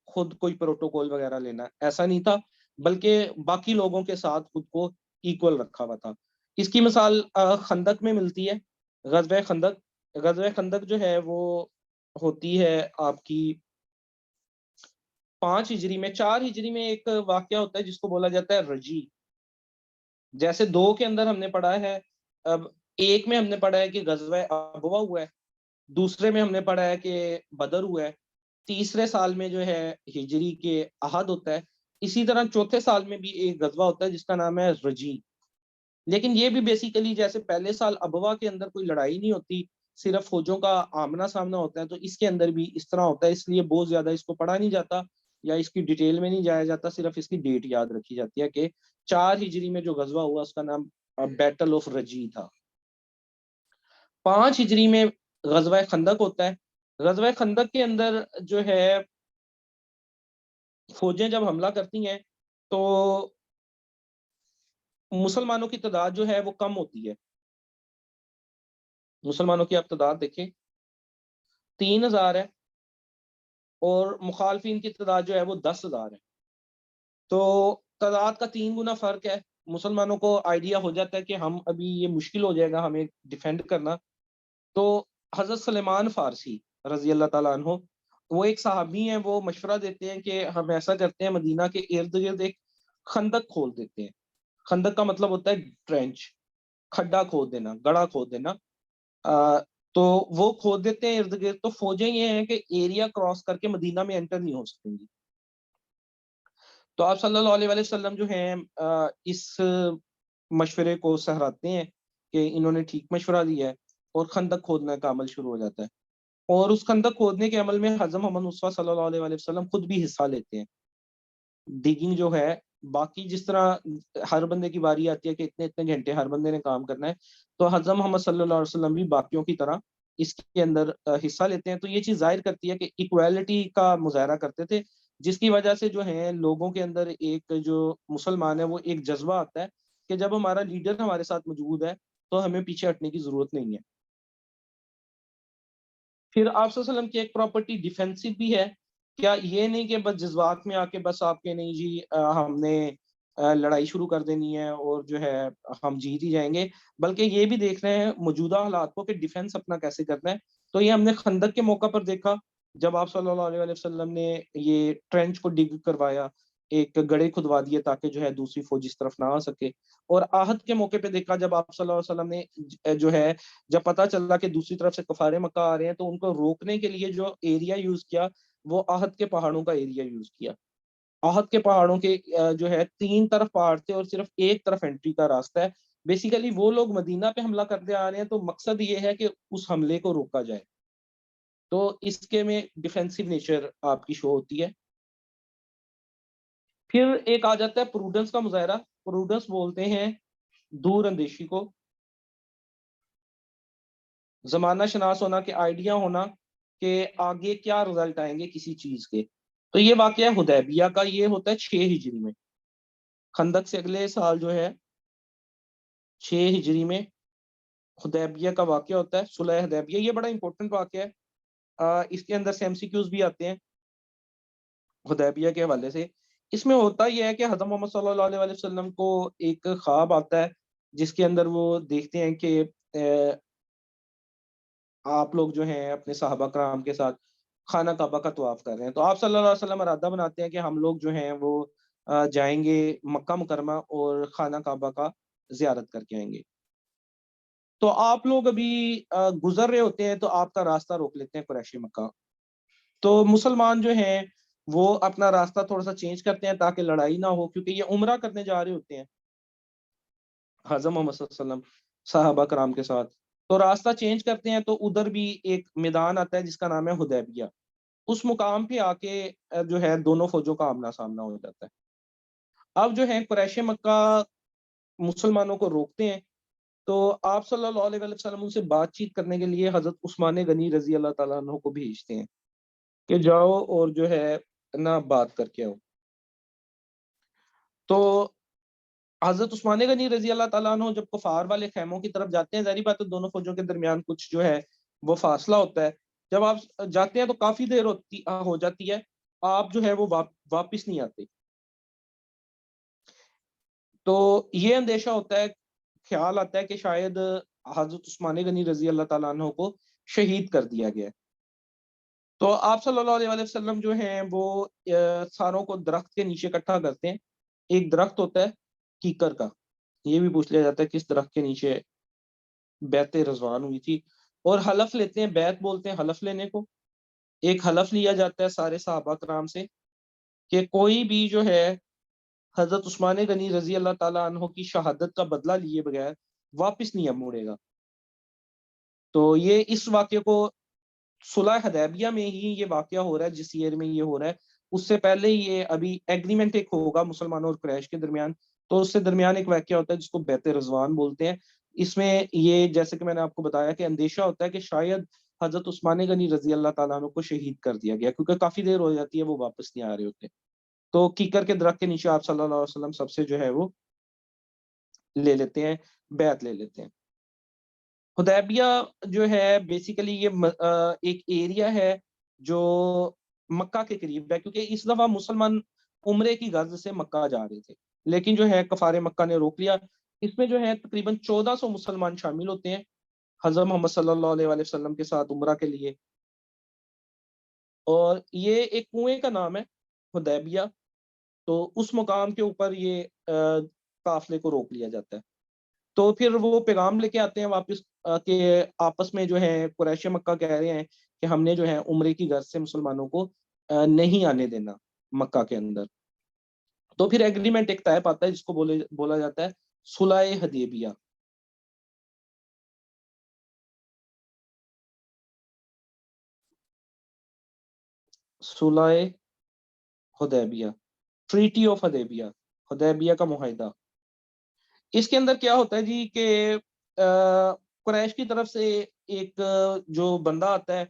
[SPEAKER 1] خود کوئی پروٹوکول وغیرہ لینا، ایسا نہیں تھا، بلکہ باقی لوگوں کے ساتھ خود کو ایکول رکھا ہوا تھا۔ اس کی مثال خندق میں ملتی ہے، غزوہ خندق۔ غزوہ خندق جو ہے وہ ہوتی ہے آپ کی 5 ہجری میں۔ 4 ہجری میں ایک واقعہ ہوتا ہے جس کو بولا جاتا ہے رجی۔ جیسے 2 کے اندر ہم نے پڑھا ہے، اب ایک میں ہم نے پڑھا ہے کہ غزوہ ابوا ہوا ہے، دوسرے میں ہم نے پڑھا ہے کہ بدر ہوا ہے، تیسرے سال میں جو ہے ہجری کے احد ہوتا ہے، اسی طرح چوتھے سال میں بھی ایک غزوہ ہوتا ہے جس کا نام ہے رجی۔ لیکن یہ بھی بیسیکلی جیسے پہلے سال ابوا کے اندر کوئی لڑائی نہیں ہوتی، صرف فوجوں کا آمنا سامنا ہوتا ہے، تو اس کے اندر بھی اس طرح ہوتا ہے، اس لیے بہت زیادہ اس کو پڑھا نہیں جاتا یا اس کی ڈیٹیل میں نہیں جایا جاتا، صرف اس کی ڈیٹ یاد رکھی جاتی ہے کہ 4 ہجری میں جو غزوہ ہوا اس کا نام بیٹل آف رجی تھا۔ 5 ہجری میں غزوہ خندق ہوتا ہے۔ غزوہ خندق کے اندر جو ہے فوجیں جب حملہ کرتی ہیں تو مسلمانوں کی تعداد جو ہے وہ کم ہوتی ہے۔ مسلمانوں کی آپ تعداد دیکھیں 3,000 ہے، اور مخالفین کی تعداد جو ہے وہ 10,000 ہے، تو تعداد کا 3 گنا فرق ہے۔ مسلمانوں کو آئیڈیا ہو جاتا ہے کہ ہم ابھی یہ مشکل ہو جائے گا ہمیں ڈیفینڈ کرنا، تو حضرت سلیمان فارسی رضی اللہ تعالیٰ عنہ، وہ ایک صحابی ہیں، وہ مشورہ دیتے ہیں کہ ہم ایسا کرتے ہیں مدینہ کے ارد گرد ایک خندق کھول دیتے ہیں۔ خندق کا مطلب ہوتا ہے ٹرینچ، کھڈا کھود دینا، گڑھا کھود دینا۔ تو وہ کھود دیتے ہیں ارد گرد، تو فوجیں یہ ہیں کہ ایریا کراس کر کے مدینہ میں انٹر نہیں ہو سکیں گی۔ تو آپ صلی اللہ علیہ وآلہ وسلم جو ہیں اس مشورے کو سہراتے ہیں کہ انہوں نے ٹھیک مشورہ دیا ہے، اور خندق کھودنے کا عمل شروع ہو جاتا ہے۔ اور اس خندق کھودنے کے عمل میں حضرت محمد مصطفیٰ صلی اللہ علیہ وآلہ وسلم خود بھی حصہ لیتے ہیں۔ ڈیگنگ جو ہے، باقی جس طرح ہر بندے کی باری آتی ہے کہ اتنے اتنے گھنٹے ہر بندے نے کام کرنا ہے، تو حضرت محمد صلی اللہ علیہ وسلم بھی باقیوں کی طرح اس کے اندر حصہ لیتے ہیں۔ تو یہ چیز ظاہر کرتی ہے کہ ایکویلٹی کا مظاہرہ کرتے تھے، جس کی وجہ سے جو ہے لوگوں کے اندر ایک جو مسلمان ہے وہ ایک جذبہ آتا ہے کہ جب ہمارا لیڈر ہمارے ساتھ موجود ہے تو ہمیں پیچھے ہٹنے کی ضرورت نہیں ہے۔ پھر آپ صلی اللہ علیہ وسلم کی ایک پراپرٹی ڈیفینسو بھی ہے، کیا یہ نہیں کہ بس جذبات میں آ کے بس آپ کے نہیں جی ہم نے لڑائی شروع کر دینی ہے اور جو ہے ہم جیت ہی جائیں گے، بلکہ یہ بھی دیکھ رہے ہیں موجودہ حالات کو کہ ڈیفینس اپنا کیسے کرنا ہے۔ تو یہ ہم نے خندق کے موقع پر دیکھا، جب آپ صلی اللہ علیہ وآلہ وسلم نے یہ ٹرینچ کو ڈگ کروایا، ایک گڑھے کھدوا دیے تاکہ جو ہے دوسری فوج اس طرف نہ آ سکے۔ اور آہد کے موقع پہ دیکھا جب آپ صلی اللہ علیہ وسلم نے جو ہے جب پتا چلا کہ دوسری طرف سے کفار مکہ آ رہے ہیں تو ان کو روکنے کے لیے جو ایریا یوز کیا وہ آہد کے پہاڑوں کا ایریا یوز کیا۔ آہد کے پہاڑوں کے جو ہے 3 طرف پہاڑ تھے اور صرف ایک طرف انٹری کا راستہ ہے۔ بیسیکلی وہ لوگ مدینہ پہ حملہ کرتے آ رہے ہیں، تو مقصد یہ ہے کہ اس حملے کو روکا جائے، تو اس کے میں ڈیفینسو نیچر آپ کی شو ہوتی ہے۔ پھر ایک آ جاتا ہے پروڈنس کا مظاہرہ۔ پروڈنس بولتے ہیں دور اندیشی کو، زمانہ شناس ہونا، کہ آئیڈیا ہونا کہ آگے کیا رزلٹ آئیں گے کسی چیز کے۔ تو یہ واقعہ حدیبیہ کا، یہ ہوتا ہے 6 ہجری میں۔ خندق سے اگلے سال جو ہے 6 ہجری میں حدیبیہ کا واقعہ ہوتا ہے، صلح حدیبیہ۔ یہ بڑا امپورٹنٹ واقعہ ہے، اس کے اندر سے ایم سی کیوز بھی آتے ہیں حدیبیہ کے حوالے سے۔ اس میں ہوتا یہ ہے کہ حضرت محمد صلی اللہ علیہ وآلہ وسلم کو ایک خواب آتا ہے جس کے اندر وہ دیکھتے ہیں کہ آپ لوگ جو ہیں اپنے صحابہ کرام کے ساتھ خانہ کعبہ کا طواف کر رہے ہیں، تو آپ صلی اللہ علیہ وسلم ارادہ بناتے ہیں کہ ہم لوگ جو ہیں وہ جائیں گے مکہ مکرمہ اور خانہ کعبہ کا زیارت کر کے آئیں گے۔ تو آپ لوگ ابھی گزر رہے ہوتے ہیں تو آپ کا راستہ روک لیتے ہیں قریش مکہ، تو مسلمان جو ہیں وہ اپنا راستہ تھوڑا سا چینج کرتے ہیں تاکہ لڑائی نہ ہو، کیونکہ یہ عمرہ کرنے جا رہے ہوتے ہیں حضرت محمد صلی اللہ علیہ وسلم صحابہ کرام کے ساتھ، تو راستہ چینج کرتے ہیں، تو ادھر بھی ایک میدان آتا ہے جس کا نام ہے حدیبیہ۔ اس مقام پہ آ کے جو ہے دونوں فوجوں کا آمنا سامنا ہو جاتا ہے۔ اب جو ہے قریش مکہ مسلمانوں کو روکتے ہیں، تو آپ صلی اللہ علیہ وسلم ان سے بات چیت کرنے کے لیے حضرت عثمان غنی رضی اللہ تعالیٰ عنہ کو بھیجتے ہیں کہ جاؤ اور جو ہے نا بات کر کے آؤ۔ تو حضرت عثمان غنی رضی اللہ تعالیٰ عنہ جب کفار والے خیموں کی طرف جاتے ہیں، ظاہری بات ہے دونوں فوجوں کے درمیان کچھ جو ہے وہ فاصلہ ہوتا ہے، جب آپ جاتے ہیں تو کافی دیر ہو جاتی ہے، آپ جو ہے وہ واپس نہیں آتے. تو یہ اندیشہ ہوتا ہے، خیال آتا ہے کہ شاید حضرت عثمان غنی رضی اللہ تعالیٰ عنہ کو شہید کر دیا گیا. تو آپ صلی اللہ علیہ وسلم جو ہیں وہ ساروں کو درخت کے نیچے اکٹھا کرتے ہیں. ایک درخت ہوتا ہے کیکر کا، یہ بھی پوچھ لیا جاتا ہے کس درخت کے نیچے بیعت رضوان ہوئی تھی، اور حلف لیتے ہیں، بیعت بولتے ہیں حلف لینے کو. ایک حلف لیا جاتا ہے سارے صحابہ کرام سے کہ کوئی بھی جو ہے حضرت عثمان غنی رضی اللہ تعالیٰ عنہ کی شہادت کا بدلہ لیے بغیر واپس نہیں اب مڑے گا. تو یہ اس واقعے کو صلح حدیبیہ میں ہی یہ واقعہ ہو رہا ہے، جس ایئر میں یہ ہو رہا ہے اس سے پہلے یہ ابھی ایگریمنٹ ایک ہوگا مسلمانوں اور قریش کے درمیان، تو اس سے درمیان ایک واقعہ ہوتا ہے جس کو بیعت رضوان بولتے ہیں. اس میں یہ جیسے کہ میں نے آپ کو بتایا کہ اندیشہ ہوتا ہے کہ شاید حضرت عثمان غنی رضی اللہ تعالیٰ عنہ کو شہید کر دیا گیا، کیونکہ کافی دیر ہو جاتی ہے وہ واپس نہیں آ رہے ہوتے. تو کیکر کے درخت کے نیچے آپ صلی اللہ علیہ وسلم سب سے جو ہے وہ لے لیتے ہیں، بیعت لے لیتے ہیں. حدیبیہ جو ہے بیسیکلی یہ ایک ایریا ہے جو مکہ کے قریب ہے، کیونکہ اس دفعہ مسلمان عمرے کی غرض سے مکہ جا رہے تھے، لیکن جو ہے کفار مکہ نے روک لیا. اس میں جو ہے تقریباً 1400 مسلمان شامل ہوتے ہیں حضرت محمد صلی اللہ علیہ وسلم کے ساتھ عمرہ کے لیے. اور یہ ایک کنویں کا نام ہے حدیبیہ، تو اس مقام کے اوپر یہ قافلے کو روک لیا جاتا ہے. تو پھر وہ پیغام لے کے آتے ہیں واپس کہ آپس میں جو ہے قریش مکہ کہہ رہے ہیں کہ ہم نے جو ہے عمرے کی غرض سے مسلمانوں کو نہیں آنے دینا مکہ کے اندر. تو پھر ایگریمنٹ ایک طے پاتا ہے جس کو بولا جاتا ہے صلح حدیبیہ. صلح حدیبیہ، ٹریٹی آف حدیبیہ، حدیبیہ کا معاہدہ. اس کے اندر کیا ہوتا ہے جی کہ قریش کی طرف سے ایک جو بندہ آتا ہے،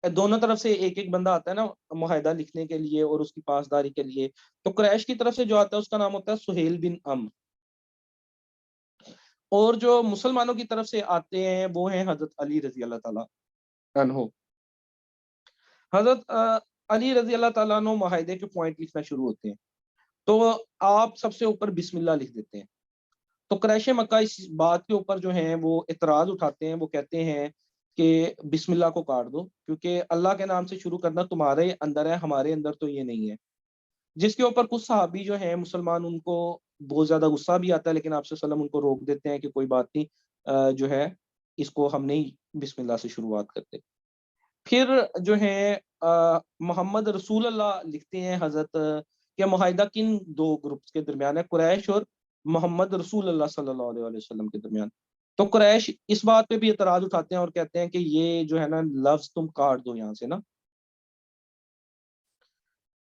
[SPEAKER 1] دونوں طرف سے ایک ایک بندہ آتا ہے نا معاہدہ لکھنے کے لیے اور اس کی پاسداری کے لیے. تو قریش کی طرف سے جو آتا ہے اس کا نام ہوتا ہے سہیل بن عمرو، اور جو مسلمانوں کی طرف سے آتے ہیں وہ ہیں حضرت علی رضی اللہ تعالیٰ عنہ. حضرت علی رضی اللہ تعالیٰ عنہ معاہدے کے پوائنٹ لکھنا شروع ہوتے ہیں، تو آپ سب سے اوپر بسم اللہ لکھ دیتے ہیں. تو قریش مکہ اس بات کے اوپر جو ہیں وہ اعتراض اٹھاتے ہیں، وہ کہتے ہیں کہ بسم اللہ کو کاٹ دو، کیونکہ اللہ کے نام سے شروع کرنا تمہارے اندر ہے، ہمارے اندر تو یہ نہیں ہے. جس کے اوپر کچھ صحابی جو ہیں مسلمان ان کو بہت زیادہ غصہ بھی آتا ہے، لیکن آپ صلی اللہ علیہ وسلم ان کو روک دیتے ہیں کہ کوئی بات نہیں، جو ہے اس کو ہم نہیں بسم اللہ سے شروعات کرتے. پھر جو ہے محمد رسول اللہ لکھتے ہیں حضرت کہ معاہدہ کن دو گروپس کے درمیان ہے، قریش اور محمد رسول اللہ صلی اللہ علیہ وسلم کے درمیان. تو قریش اس بات پہ بھی اعتراض اٹھاتے ہیں اور کہتے ہیں کہ یہ جو ہے نا لفظ تم کاٹ دو یہاں سے نا.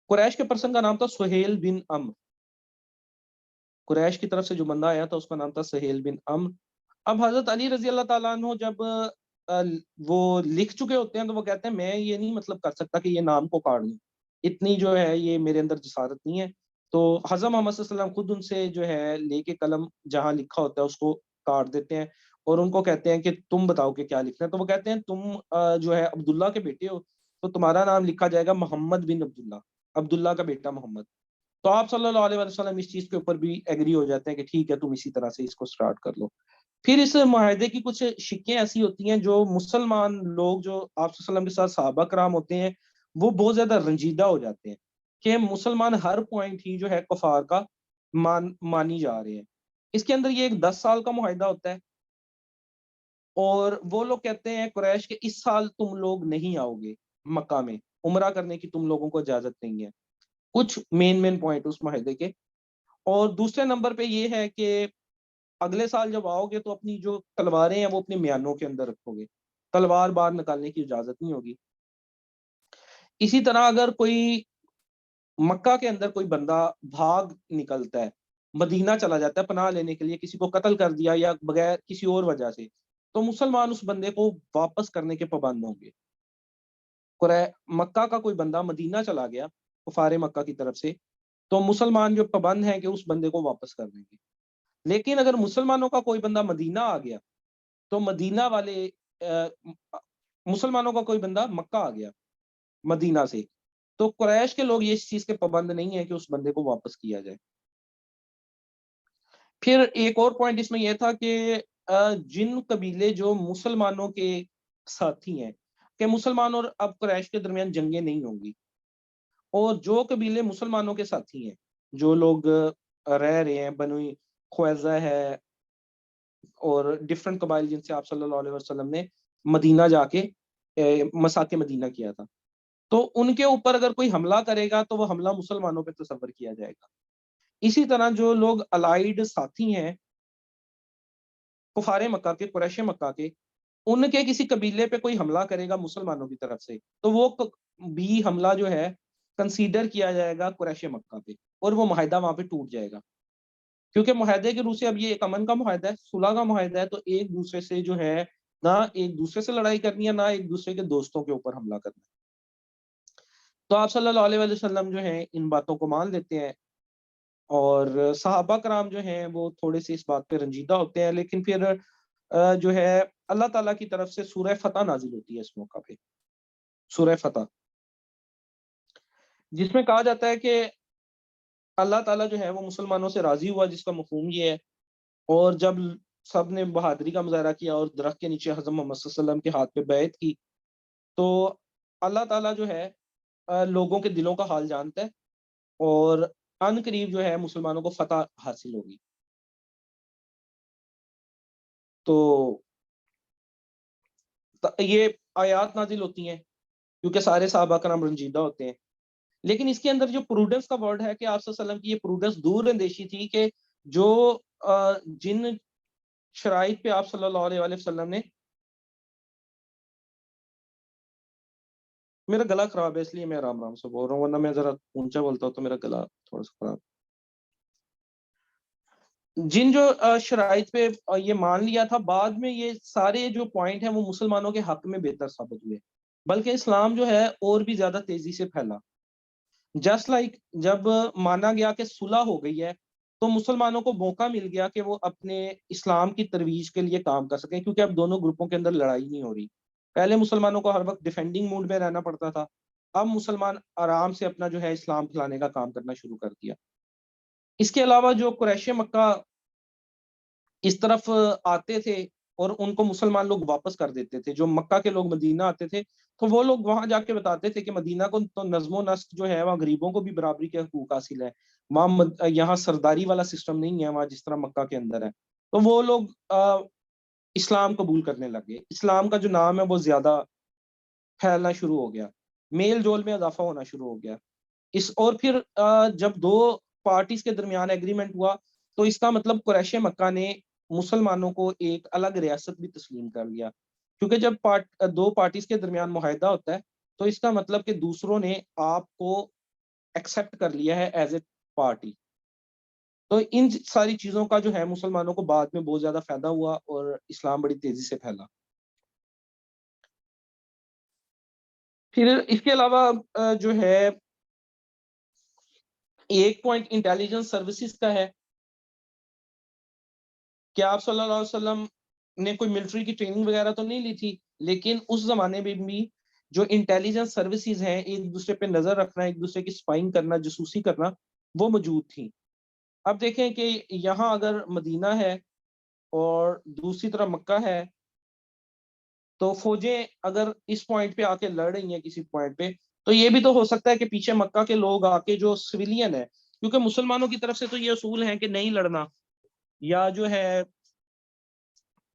[SPEAKER 1] قریش کے پرسن کا نام تھا سہیل بن عمرو، قریش کی طرف سے جو بندہ آیا تھا اس کا نام تھا سہیل بن عمرو. اب حضرت علی رضی اللہ تعالیٰ عنہ جب وہ لکھ چکے ہوتے ہیں تو وہ کہتے ہیں میں یہ نہیں مطلب کر سکتا کہ یہ نام کو کاٹ دوں، اتنی جو ہے یہ میرے اندر جسارت نہیں ہے. تو حضرت محمد صلی اللہ علیہ وسلم خود ان سے جو ہے لے کے قلم جہاں لکھا ہوتا ہے اس کو کاٹ دیتے ہیں اور ان کو کہتے ہیں کہ تم بتاؤ کہ کیا لکھنا ہے. تو وہ کہتے ہیں تم جو ہے عبداللہ کے بیٹے ہو تو تمہارا نام لکھا جائے گا محمد بن عبداللہ، عبداللہ کا بیٹا محمد. تو آپ صلی اللہ علیہ وسلم اس چیز کے اوپر بھی ایگری ہو جاتے ہیں کہ ٹھیک ہے تم اسی طرح سے اس کو سٹارٹ کر لو. پھر اس معاہدے کی کچھ شکیں ایسی ہوتی ہیں جو مسلمان لوگ جو آپ صلی اللہ علیہ وسلم کے ساتھ صحابہ کرام ہوتے ہیں وہ بہت زیادہ رنجیدہ ہو جاتے ہیں کہ مسلمان ہر پوائنٹ ہی جو ہے کفار کا مانی جا رہے ہیں. اس کے اندر یہ ایک 10 سال کا معاہدہ ہوتا ہے اور وہ لوگ کہتے ہیں قریش کہ اس سال تم لوگ نہیں آؤ گے مکہ میں، عمرہ کرنے کی تم لوگوں کو اجازت نہیں ہے. کچھ مین پوائنٹ اس معاہدے کے. اور دوسرے نمبر پہ یہ ہے کہ اگلے سال جب آؤ گے تو اپنی جو تلواریں ہیں وہ اپنے میانوں کے اندر رکھو گے، تلوار باہر نکالنے کی اجازت نہیں ہوگی. اسی طرح اگر کوئی مکہ کے اندر کوئی بندہ بھاگ نکلتا ہے، مدینہ چلا جاتا ہے پناہ لینے کے لیے، کسی کو قتل کر دیا یا بغیر کسی اور وجہ سے، تو مسلمان اس بندے کو واپس کرنے کے پابند ہوں گے. مکہ کا کوئی بندہ مدینہ چلا گیا کفار مکہ کی طرف سے تو مسلمان جو پابند ہیں کہ اس بندے کو واپس کر دیں گے. لیکن اگر مسلمانوں کا کوئی بندہ مدینہ آ گیا تو مدینہ والے مسلمانوں کا کوئی بندہ مکہ آ گیا مدینہ سے، تو قریش کے لوگ یہ اس چیز کے پابند نہیں ہے کہ اس بندے کو واپس کیا جائے. پھر ایک اور پوائنٹ اس میں یہ تھا کہ جن قبیلے جو مسلمانوں کے ساتھی ہیں کہ مسلمان اور اب قریش کے درمیان جنگیں نہیں ہوں گی، اور جو قبیلے مسلمانوں کے ساتھی ہیں، جو لوگ رہ رہے ہیں، بنو خویزہ ہے اور ڈفرنٹ قبائل جن سے آپ صلی اللہ علیہ وسلم نے مدینہ جا کے مساک مدینہ کیا تھا، تو ان کے اوپر اگر کوئی حملہ کرے گا تو وہ حملہ مسلمانوں پہ تصور کیا جائے گا. اسی طرح جو لوگ الائیڈ ساتھی ہیں کفار مکہ کے، قریش مکہ کے، ان کے کسی قبیلے پہ کوئی حملہ کرے گا مسلمانوں کی طرف سے تو وہ بھی حملہ جو ہے کنسیڈر کیا جائے گا قریش مکہ پہ، اور وہ معاہدہ وہاں پہ ٹوٹ جائے گا. کیونکہ معاہدے کے روح سے اب یہ ایک امن کا معاہدہ ہے، صلح کا معاہدہ ہے، تو ایک دوسرے سے جو ہے نہ ایک دوسرے سے لڑائی کرنی ہے، نہ ایک دوسرے کے دوستوں کے اوپر حملہ کرنا ہے. تو آپ صلی اللہ علیہ وسلم جو ہیں ان باتوں کو مان لیتے ہیں، اور صحابہ کرام جو ہیں وہ تھوڑے سے اس بات پہ رنجیدہ ہوتے ہیں. لیکن پھر جو ہے اللہ تعالیٰ کی طرف سے سورہ فتح نازل ہوتی ہے اس موقع پہ، سورہ فتح، جس میں کہا جاتا ہے کہ اللہ تعالیٰ جو ہے وہ مسلمانوں سے راضی ہوا، جس کا مفہوم یہ ہے. اور جب سب نے بہادری کا مظاہرہ کیا اور درخت کے نیچے حضرت محمد صلی اللہ علیہ وسلم کے ہاتھ پہ بیعت کی، تو اللہ تعالیٰ جو ہے لوگوں کے دلوں کا حال جانتا ہے، اور ان قریب جو ہے مسلمانوں کو فتح حاصل ہوگی. تو یہ آیات نازل ہوتی ہیں کیونکہ سارے صحابہ کرام رنجیدہ ہوتے ہیں. لیکن اس کے اندر جو پروڈنس کا ورڈ ہے کہ آپ صلی اللہ علیہ وسلم کی یہ پروڈنس دور اندیشی تھی کہ جو جن شرائط پہ آپ صلی اللہ علیہ وسلم نے، میرا گلا خراب ہے اس لیے میں آرام آرام سے بول رہا ہوں، ورنہ میں ذرا اونچا بولتا ہوں تو میرا گلا تھوڑا سا خراب. جن جو شرائط پہ یہ مان لیا تھا، بعد میں یہ سارے جو پوائنٹ ہیں وہ مسلمانوں کے حق میں بہتر ثابت ہوئے، بلکہ اسلام جو ہے اور بھی زیادہ تیزی سے پھیلا. جسٹ لائک جب مانا گیا کہ صلح ہو گئی ہے تو مسلمانوں کو موقع مل گیا کہ وہ اپنے اسلام کی ترویج کے لیے کام کر سکیں، کیونکہ اب دونوں گروپوں کے اندر لڑائی نہیں ہو رہی. پہلے مسلمانوں کو ہر وقت ڈیفینڈنگ موڈ میں رہنا پڑتا تھا، اب مسلمان آرام سے اپنا جو ہے اسلام پھیلانے کا کام کرنا شروع کر دیا. اس کے علاوہ جو قریش مکہ اس طرف آتے تھے اور ان کو مسلمان لوگ واپس کر دیتے تھے، جو مکہ کے لوگ مدینہ آتے تھے تو وہ لوگ وہاں جا کے بتاتے تھے کہ مدینہ کو تو نظم و نسق جو ہے وہاں غریبوں کو بھی برابری کے حقوق حاصل ہے، وہاں یہاں سرداری والا سسٹم نہیں ہے وہاں جس طرح مکہ کے اندر ہے. تو وہ لوگ اسلام قبول کرنے لگے، اسلام کا جو نام ہے وہ زیادہ پھیلنا شروع ہو گیا، میل جول میں اضافہ ہونا شروع ہو گیا. اور پھر جب دو پارٹیز کے درمیان ایگریمنٹ ہوا تو اس کا مطلب قریش مکہ نے مسلمانوں کو ایک الگ ریاست بھی تسلیم کر لیا، کیونکہ جب دو پارٹیز کے درمیان معاہدہ ہوتا ہے تو اس کا مطلب کہ دوسروں نے آپ کو ایکسپٹ کر لیا ہے ایز اے پارٹی. تو ان ساری چیزوں کا جو ہے مسلمانوں کو بعد میں بہت زیادہ فائدہ ہوا اور اسلام بڑی تیزی سے پھیلا. پھر اس کے علاوہ جو ہے ایک پوائنٹ انٹیلیجنس سروسز کا ہے کہ آپ صلی اللہ علیہ وسلم نے کوئی ملٹری کی ٹریننگ وغیرہ تو نہیں لی تھی، لیکن اس زمانے میں بھی جو انٹیلیجنس سروسز ہیں، ایک دوسرے پہ نظر رکھنا، ایک دوسرے کی سپائنگ کرنا، جاسوسی کرنا، وہ موجود تھی. اب دیکھیں کہ یہاں اگر مدینہ ہے اور دوسری طرف مکہ ہے تو فوجیں اگر اس پوائنٹ پہ آ کے لڑ رہی ہیں کسی پوائنٹ پہ، تو یہ بھی تو ہو سکتا ہے کہ پیچھے مکہ کے لوگ آ کے جو سویلین ہے، کیونکہ مسلمانوں کی طرف سے تو یہ اصول ہیں کہ نہیں لڑنا یا جو ہے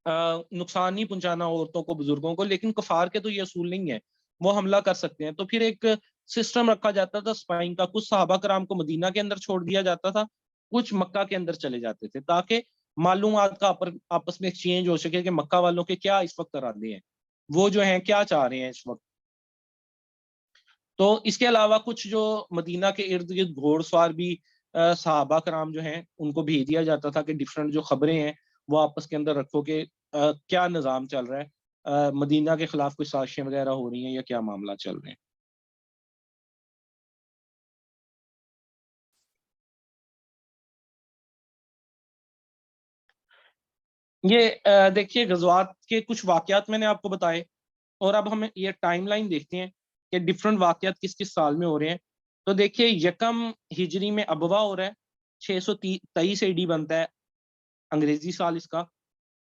[SPEAKER 1] نقصان نہیں پہنچانا عورتوں کو، بزرگوں کو، لیکن کفار کے تو یہ اصول نہیں ہے، وہ حملہ کر سکتے ہیں. تو پھر ایک سسٹم رکھا جاتا تھا سپائنگ کا، کچھ صحابہ کرام کو مدینہ کے اندر چھوڑ دیا جاتا تھا، کچھ مکہ کے اندر چلے جاتے تھے، تاکہ معلومات کا آپس میں ایکسچینج ہو سکے کہ مکہ والوں کے کیا اس وقت ارادے ہیں، وہ جو ہیں کیا چاہ رہے ہیں اس وقت. تو اس کے علاوہ کچھ جو مدینہ کے ارد گرد گھوڑ سوار بھی صحابہ کرام جو ہیں ان کو بھیج دیا جاتا تھا کہ ڈفرنٹ جو خبریں ہیں وہ آپس کے اندر رکھو کہ کیا نظام چل رہا ہے، مدینہ کے خلاف کوئی سازشیں وغیرہ ہو رہی ہیں یا کیا معاملہ چل رہے ہیں. یہ دیکھیے غزوات کے کچھ واقعات میں نے آپ کو بتائے، اور اب ہم یہ ٹائم لائن دیکھتے ہیں کہ ڈفرنٹ واقعات کس کس سال میں ہو رہے ہیں. تو دیکھیے یکم ہجری میں ابوا ہو رہا ہے، 623 AD بنتا ہے انگریزی سال اس کا.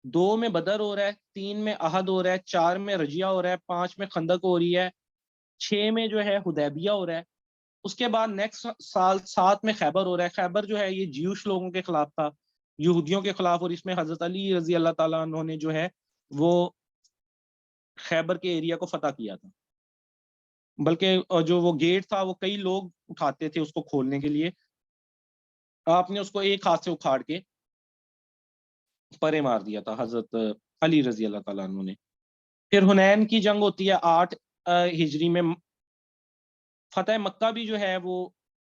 [SPEAKER 1] 2 میں بدر ہو رہا ہے، 3 میں احد ہو رہا ہے، 4 میں رجیہ ہو رہا ہے، 5 میں خندق ہو رہی ہے، 6 میں جو ہے حدیبیہ ہو رہا ہے. اس کے بعد نیکسٹ سال 7 میں خیبر ہو رہا ہے. خیبر جو ہے یہ جیوش لوگوں کے خلاف تھا، یہودیوں کے خلاف، اور اس میں حضرت علی رضی اللہ تعالیٰ عنہ نے جو ہے وہ خیبر کے ایریا کو فتح کیا تھا. بلکہ جو وہ گیٹ تھا وہ کئی لوگ اٹھاتے تھے اس کو کھولنے کے لیے، آپ نے اس کو ایک ہاتھ سے اکھاڑ کے پرے مار دیا تھا حضرت علی رضی اللہ تعالیٰ عنہ نے. پھر حنین کی جنگ ہوتی ہے 8 ہجری میں. فتح مکہ بھی جو ہے وہ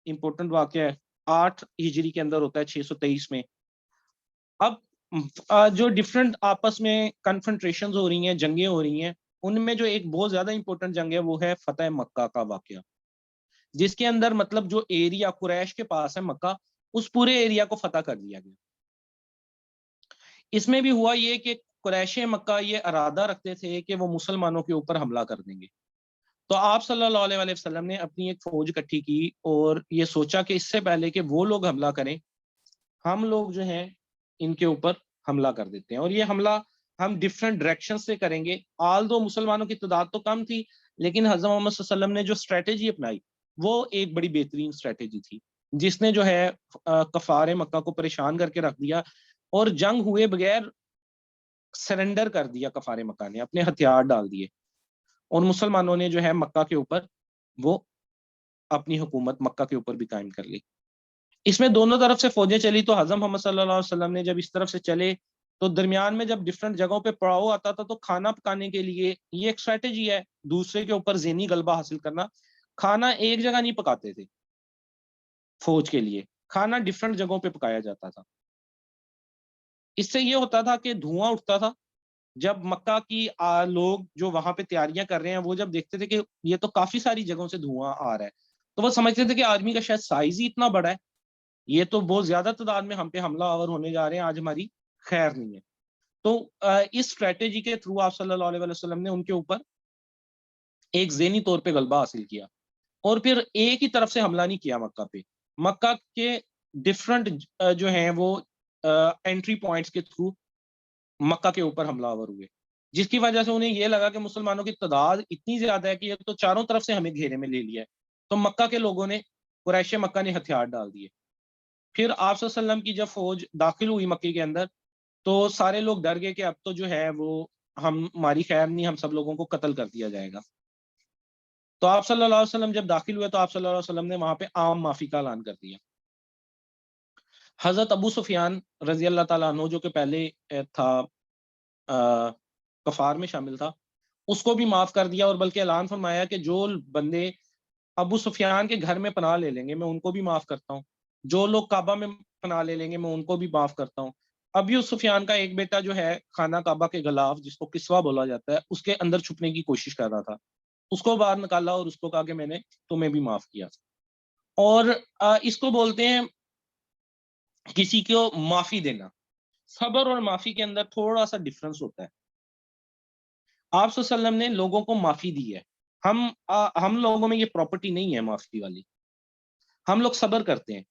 [SPEAKER 1] امپورٹنٹ واقعہ ہے، 8 ہجری کے اندر ہوتا ہے 623 میں. اب جو ڈفرنٹ آپس میں کنفرنٹریشنز ہو رہی ہیں، جنگیں ہو رہی ہیں، ان میں جو ایک بہت زیادہ امپورٹنٹ جنگ ہے وہ ہے فتح مکہ کا واقعہ، جس کے اندر مطلب جو ایریا قریش کے پاس ہے مکہ، اس پورے ایریا کو فتح کر دیا گیا. اس میں بھی ہوا یہ کہ قریش مکہ یہ ارادہ رکھتے تھے کہ وہ مسلمانوں کے اوپر حملہ کر دیں گے. تو آپ صلی اللہ علیہ وسلم نے اپنی ایک فوج اکٹھی کی اور یہ سوچا کہ اس سے پہلے کہ وہ لوگ حملہ کریں، ہم لوگ جو ہیں ان کے اوپر حملہ کر دیتے ہیں. اور یہ حملہ ہم ڈفرنٹ ڈائریکشن سے کریں گے. آل دو مسلمانوں کی تعداد تو کم تھی، لیکن حضرت محمد صلی اللہ علیہ وسلم نے جو اسٹریٹجی اپنائی وہ ایک بڑی بہترین اسٹریٹجی تھی، جس نے جو ہے کفار مکہ کو پریشان کر کے رکھ دیا، اور جنگ ہوئے بغیر سرنڈر کر دیا. کفار مکہ نے اپنے ہتھیار ڈال دیے، اور مسلمانوں نے جو ہے مکہ کے اوپر وہ اپنی حکومت مکہ کے اوپر بھی قائم کر لی. اس میں دونوں طرف سے فوجیں چلی. تو حضرت محمد صلی اللہ علیہ وسلم نے جب اس طرف سے چلے تو درمیان میں جب ڈفرنٹ جگہوں پہ پڑاؤ آتا تھا تو کھانا پکانے کے لیے یہ ایک اسٹریٹجی ہے دوسرے کے اوپر ذہنی غلبہ حاصل کرنا. کھانا ایک جگہ نہیں پکاتے تھے فوج کے لیے، کھانا ڈفرنٹ جگہوں پہ پکایا جاتا تھا. اس سے یہ ہوتا تھا کہ دھواں اٹھتا تھا. جب مکہ کی لوگ جو وہاں پہ تیاریاں کر رہے ہیں وہ جب دیکھتے تھے کہ یہ تو کافی ساری جگہوں سے دھواں آ رہا ہے، تو وہ سمجھتے تھے کہ آدمی کا شاید سائز ہی اتنا بڑا ہے، یہ تو بہت زیادہ تعداد میں ہم پہ حملہ آور ہونے جا رہے ہیں، آج ہماری خیر نہیں ہے. تو اس اسٹریٹجی کے تھرو آپ صلی اللہ علیہ وسلم نے ان کے اوپر ایک ذہنی طور پہ غلبہ حاصل کیا، اور پھر ایک ہی طرف سے حملہ نہیں کیا مکہ پہ. مکہ کے ڈفرنٹ جو ہیں وہ انٹری پوائنٹس کے تھرو مکہ کے اوپر حملہ آور ہوئے، جس کی وجہ سے انہیں یہ لگا کہ مسلمانوں کی تعداد اتنی زیادہ ہے کہ یہ تو چاروں طرف سے ہمیں گھیرے میں لے لیا ہے. تو مکہ کے لوگوں نے، قریش مکہ نے ہتھیار ڈال دیے. پھر آپ صلی اللہ علیہ وسلم کی جب فوج داخل ہوئی مکے کے اندر تو سارے لوگ ڈر گئے کہ اب تو جو ہے وہ ہماری خیر نہیں، ہم سب لوگوں کو قتل کر دیا جائے گا. تو آپ صلی اللہ علیہ وسلم جب داخل ہوئے تو آپ صلی اللہ علیہ وسلم نے وہاں پہ عام معافی کا اعلان کر دیا. حضرت ابو سفیان رضی اللہ تعالیٰ عنہ جو کہ پہلے تھا کفار میں شامل تھا، اس کو بھی معاف کر دیا، اور بلکہ اعلان فرمایا کہ جو بندے ابو سفیان کے گھر میں پناہ لے لیں گے میں ان کو بھی معاف کرتا ہوں، جو لوگ کعبہ میں پناہ لے لیں گے میں ان کو بھی معاف کرتا ہوں. ابو سفیان کا ایک بیٹا جو ہے خانہ کعبہ کے غلاف، جس کو کسوہ بولا جاتا ہے، اس کے اندر چھپنے کی کوشش کر رہا تھا، اس کو باہر نکالا اور اس کو کہا کہ میں نے تمہیں بھی معاف کیا. اور اس کو بولتے ہیں کسی کو معافی دینا. صبر اور معافی کے اندر تھوڑا سا ڈفرنس ہوتا ہے. آپ صلی اللہ علیہ وسلم نے لوگوں کو معافی دی ہے، ہم لوگوں میں یہ پراپرٹی نہیں ہے معافی والی، ہم لوگ صبر کرتے ہیں.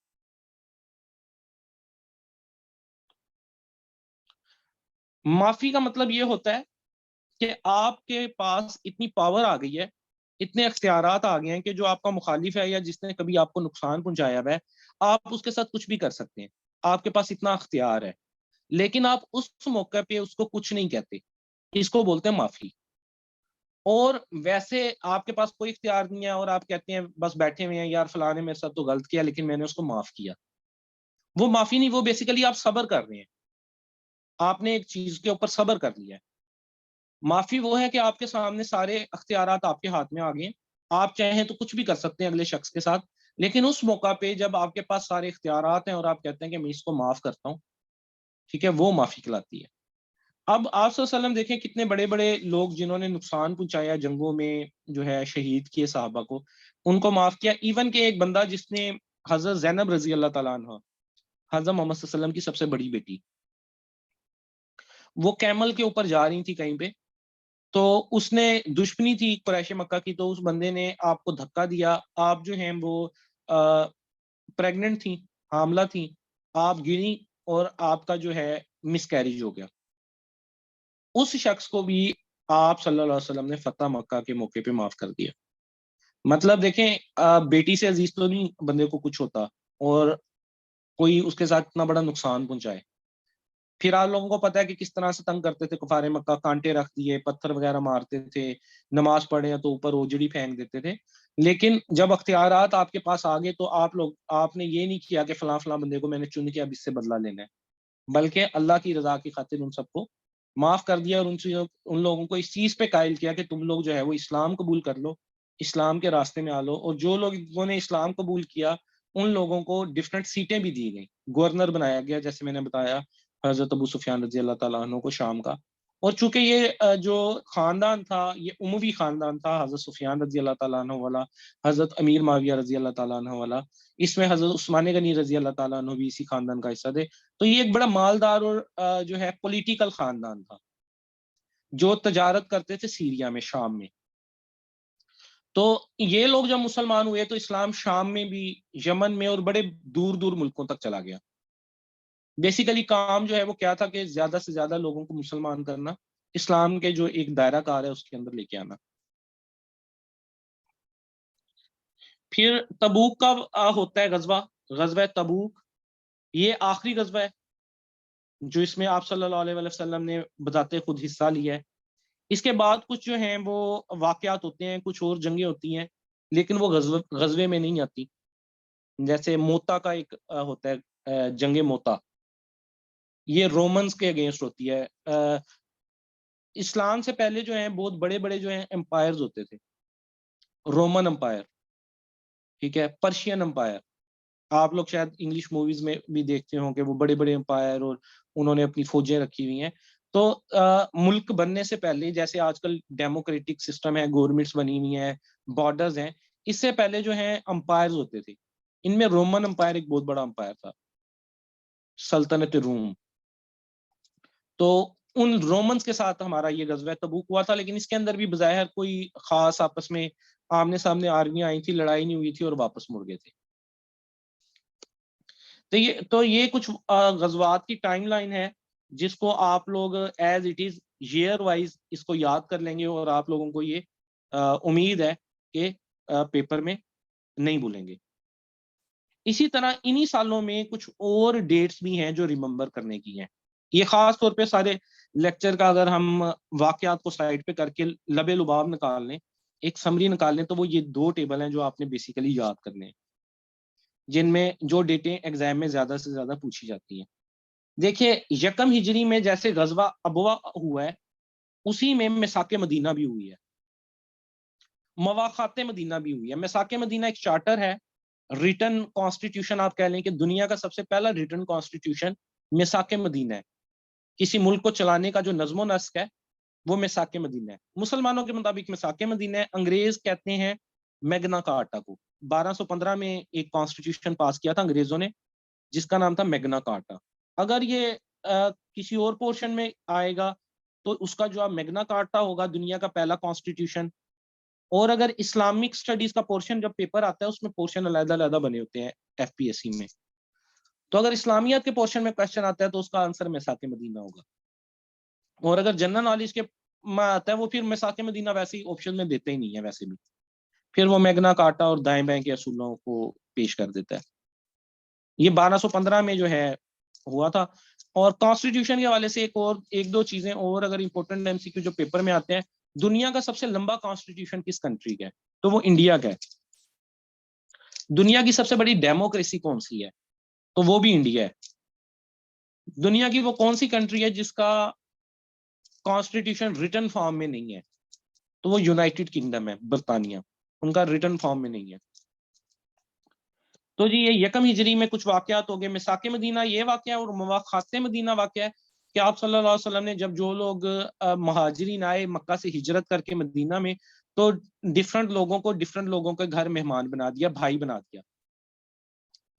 [SPEAKER 1] معافی کا مطلب یہ ہوتا ہے کہ آپ کے پاس اتنی پاور آ گئی ہے، اتنے اختیارات آ گئے ہیں کہ جو آپ کا مخالف ہے یا جس نے کبھی آپ کو نقصان پہنچایا ہوا ہے، آپ اس کے ساتھ کچھ بھی کر سکتے ہیں، آپ کے پاس اتنا اختیار ہے، لیکن آپ اس موقع پہ اس کو کچھ نہیں کہتے. اس کو بولتے ہیں معافی. اور ویسے آپ کے پاس کوئی اختیار نہیں ہے اور آپ کہتے ہیں بس بیٹھے ہوئے ہیں، یار فلاں نے میرے ساتھ تو غلط کیا لیکن میں نے اس کو معاف کیا. وہ معافی نہیں، وہ بیسیکلی آپ صبر کر رہے ہیں، آپ نے ایک چیز کے اوپر صبر کر لیا ہے. معافی وہ ہے کہ آپ کے سامنے سارے اختیارات آپ کے ہاتھ میں آ گئے، آپ چاہیں تو کچھ بھی کر سکتے ہیں اگلے شخص کے ساتھ، لیکن اس موقع پہ جب آپ کے پاس سارے اختیارات ہیں اور آپ کہتے ہیں کہ میں اس کو معاف کرتا ہوں، ٹھیک ہے، وہ معافی کہلاتی ہے. اب آپ صلی اللہ علیہ وسلم دیکھیں کتنے بڑے بڑے لوگ جنہوں نے نقصان پہنچایا جنگوں میں، جو ہے شہید کیے صحابہ کو، ان کو معاف کیا. ایون کہ ایک بندہ جس نے حضرت زینب رضی اللہ تعالیٰ عنہ، حضرت محمد صلی اللہ علیہ وسلم کی سب سے بڑی بیٹی، وہ کیمل کے اوپر جا رہی تھی کہیں پہ، تو اس نے دشمنی تھی قریش مکہ کی، تو اس بندے نے آپ کو دھکا دیا، آپ جو ہیں وہ پریگننٹ تھیں، حاملہ تھیں، آپ گری اور آپ کا جو ہے مس کیریج ہو گیا. اس شخص کو بھی آپ صلی اللہ علیہ وسلم نے فتح مکہ کے موقع پہ معاف کر دیا. مطلب دیکھیں بیٹی سے عزیز تو نہیں بندے کو کچھ ہوتا، اور کوئی اس کے ساتھ اتنا بڑا نقصان پہنچائے. پھر آپ لوگوں کو پتا ہے کہ کس طرح سے تنگ کرتے تھے کفار مکہ، کانٹے رکھ دیے، پتھر وغیرہ مارتے تھے، نماز پڑھے تو اوپر اوجڑی پھینک دیتے تھے. لیکن جب اختیارات آپ کے پاس آ گئے تو آپ نے یہ نہیں کیا کہ فلاں فلاں بندے کو میں نے چن کے اب اس سے بدلہ لینا ہے، بلکہ اللہ کی رضا کی خاطر ان سب کو معاف کر دیا، اور ان لوگوں کو اس چیز پہ قائل کیا کہ تم لوگ جو ہے وہ اسلام قبول کر لو، اسلام کے راستے میں آ لو. اور جو لوگوں نے اسلام قبول کیا ان لوگوں کو ڈفرینٹ سیٹیں بھی دی گئیں، گورنر بنایا گیا جیسے میں نے بتایا حضرت ابو سفیان رضی اللہ تعالیٰ عنہ کو شام کا. اور چونکہ یہ جو خاندان تھا یہ اموی خاندان تھا، حضرت سفیان رضی اللہ تعالیٰ عنہ والا، حضرت امیر معاویہ رضی اللہ تعالیٰ عنہ والا، اس میں حضرت عثمان غنی رضی اللہ تعالیٰ عنہ بھی اسی خاندان کا حصہ تھے. تو یہ ایک بڑا مالدار اور جو ہے پولیٹیکل خاندان تھا جو تجارت کرتے تھے سیریا میں، شام میں. تو یہ لوگ جب مسلمان ہوئے تو اسلام شام میں بھی، یمن میں، اور بڑے دور دور ملکوں تک چلا گیا. بیسیکلی کام جو ہے وہ کیا تھا کہ زیادہ سے زیادہ لوگوں کو مسلمان کرنا، اسلام کے جو ایک دائرہ کار ہے اس کے اندر لے کے آنا. پھر تبوک کا ہوتا ہے غزوہ، غزوہ تبوک. یہ آخری غزوہ ہے جو اس میں آپ صلی اللہ علیہ وسلم نے بذات خود حصہ لیا ہے. اس کے بعد کچھ جو ہیں وہ واقعات ہوتے ہیں، کچھ اور جنگیں ہوتی ہیں، لیکن وہ غزوے میں نہیں آتی. جیسے موتا کا ایک ہوتا ہے جنگ موتا، یہ رومنز کے اگینسٹ ہوتی ہے. اسلام سے پہلے جو ہیں بہت بڑے بڑے جو ہیں امپائرز ہوتے تھے. رومن امپائر، ٹھیک ہے، پرشین امپائر. آپ لوگ شاید انگلش موویز میں بھی دیکھتے ہوں کہ وہ بڑے بڑے امپائر اور انہوں نے اپنی فوجیں رکھی ہوئی ہیں. تو ملک بننے سے پہلے، جیسے آج کل ڈیموکریٹک سسٹم ہے، گورنمنٹس بنی ہوئی ہیں، بارڈرز ہیں، اس سے پہلے جو ہیں امپائرز ہوتے تھے. ان میں رومن امپائر ایک بہت بڑا امپائر تھا، سلطنت روم. تو ان رومنز کے ساتھ ہمارا یہ غزوہ تبوک ہوا تھا، لیکن اس کے اندر بھی بظاہر کوئی خاص آپس میں آمنے سامنے آرمیاں آئی تھی، لڑائی نہیں ہوئی تھی اور واپس مڑ گئے تھے. تو یہ کچھ غزوات کی ٹائم لائن ہے جس کو آپ لوگ as it is year wise اس کو یاد کر لیں گے، اور آپ لوگوں کو یہ امید ہے کہ پیپر میں نہیں بھولیں گے. اسی طرح انہی سالوں میں کچھ اور ڈیٹس بھی ہیں جو ریممبر کرنے کی ہیں. یہ خاص طور پہ سارے لیکچر کا اگر ہم واقعات کو سائڈ پہ کر کے لب لباب نکال لیں، ایک سمری نکال لیں، تو وہ یہ 2 ٹیبل ہیں جو آپ نے بیسیکلی یاد کرنے ہیں، جن میں جو ڈیٹیں ایگزام میں زیادہ سے زیادہ پوچھی جاتی ہیں. دیکھیے 1 ہجری میں جیسے غزوہ ابوا ہوا ہے، اسی میں مساک مدینہ بھی ہوئی ہے، مواخات مدینہ بھی ہوئی ہے. مساک مدینہ ایک چارٹر ہے، ریٹن کانسٹیٹیوشن آپ کہہ لیں کہ دنیا کا سب سے پہلا ریٹن کانسٹیٹیوشن مساک مدینہ ہے. کسی ملک کو چلانے کا جو نظم و نسق ہے وہ مساک مدینہ ہے. مسلمانوں کے مطابق مساک مدینہ ہے، انگریز کہتے ہیں میگنا کارٹا کو. 1215 میں ایک کانسٹیٹیوشن پاس کیا تھا انگریزوں نے جس کا نام تھا میگنا کارٹا. اگر یہ کسی اور پورشن میں آئے گا تو اس کا جو میگنا کارٹا ہوگا دنیا کا پہلا کانسٹیٹیوشن. اور اگر اسلامک اسٹڈیز کا پورشن جب پیپر آتا ہے اس میں پورشن علیحدہ علیحدہ بنے ہوتے ہیں ایف پی ایس سی میں. تو اگر اسلامیات کے پورشن میں کوشچن آتا ہے تو اس کا آنسر مساک مدینہ ہوگا. اور اگر جنرل نالج کے میں آتا ہے وہ پھر مساک مدینہ ویسے ہی آپشن میں دیتے ہی نہیں ہے، ویسے بھی پھر وہ میگنا کارٹا اور دائیں بائیں کے اصولوں کو پیش کر دیتا ہے. یہ 1215 میں جو ہے ہوا تھا. اور کانسٹیٹیوشن کے حوالے سے ایک دو چیزیں اور اگر امپورٹنٹ ایم سی کیو جو پیپر میں آتے ہیں، دنیا کا سب سے لمبا کانسٹیٹیوشن کس کنٹری کا ہے؟ تو وہ انڈیا کا ہے. دنیا کی سب سے بڑی ڈیموکریسی کون سی ہے؟ تو وہ بھی انڈیا ہے. دنیا کی وہ کون سی کنٹری ہے جس کا کانسٹیٹیوشن ریٹن فارم میں نہیں ہے؟ تو وہ یونائٹڈ کنگڈم ہے، برطانیہ. ان کا ریٹن فارم میں نہیں ہے. تو جی یہ 1 ہجری میں کچھ واقعات ہو گئے. مساک مدینہ یہ واقعہ اور مواخات مدینہ واقعہ ہے کہ آپ صلی اللہ علیہ وسلم نے جب جو لوگ مہاجرین آئے مکہ سے ہجرت کر کے مدینہ میں، تو ڈفرنٹ لوگوں کے گھر مہمان بنا دیا، بھائی بنا دیا.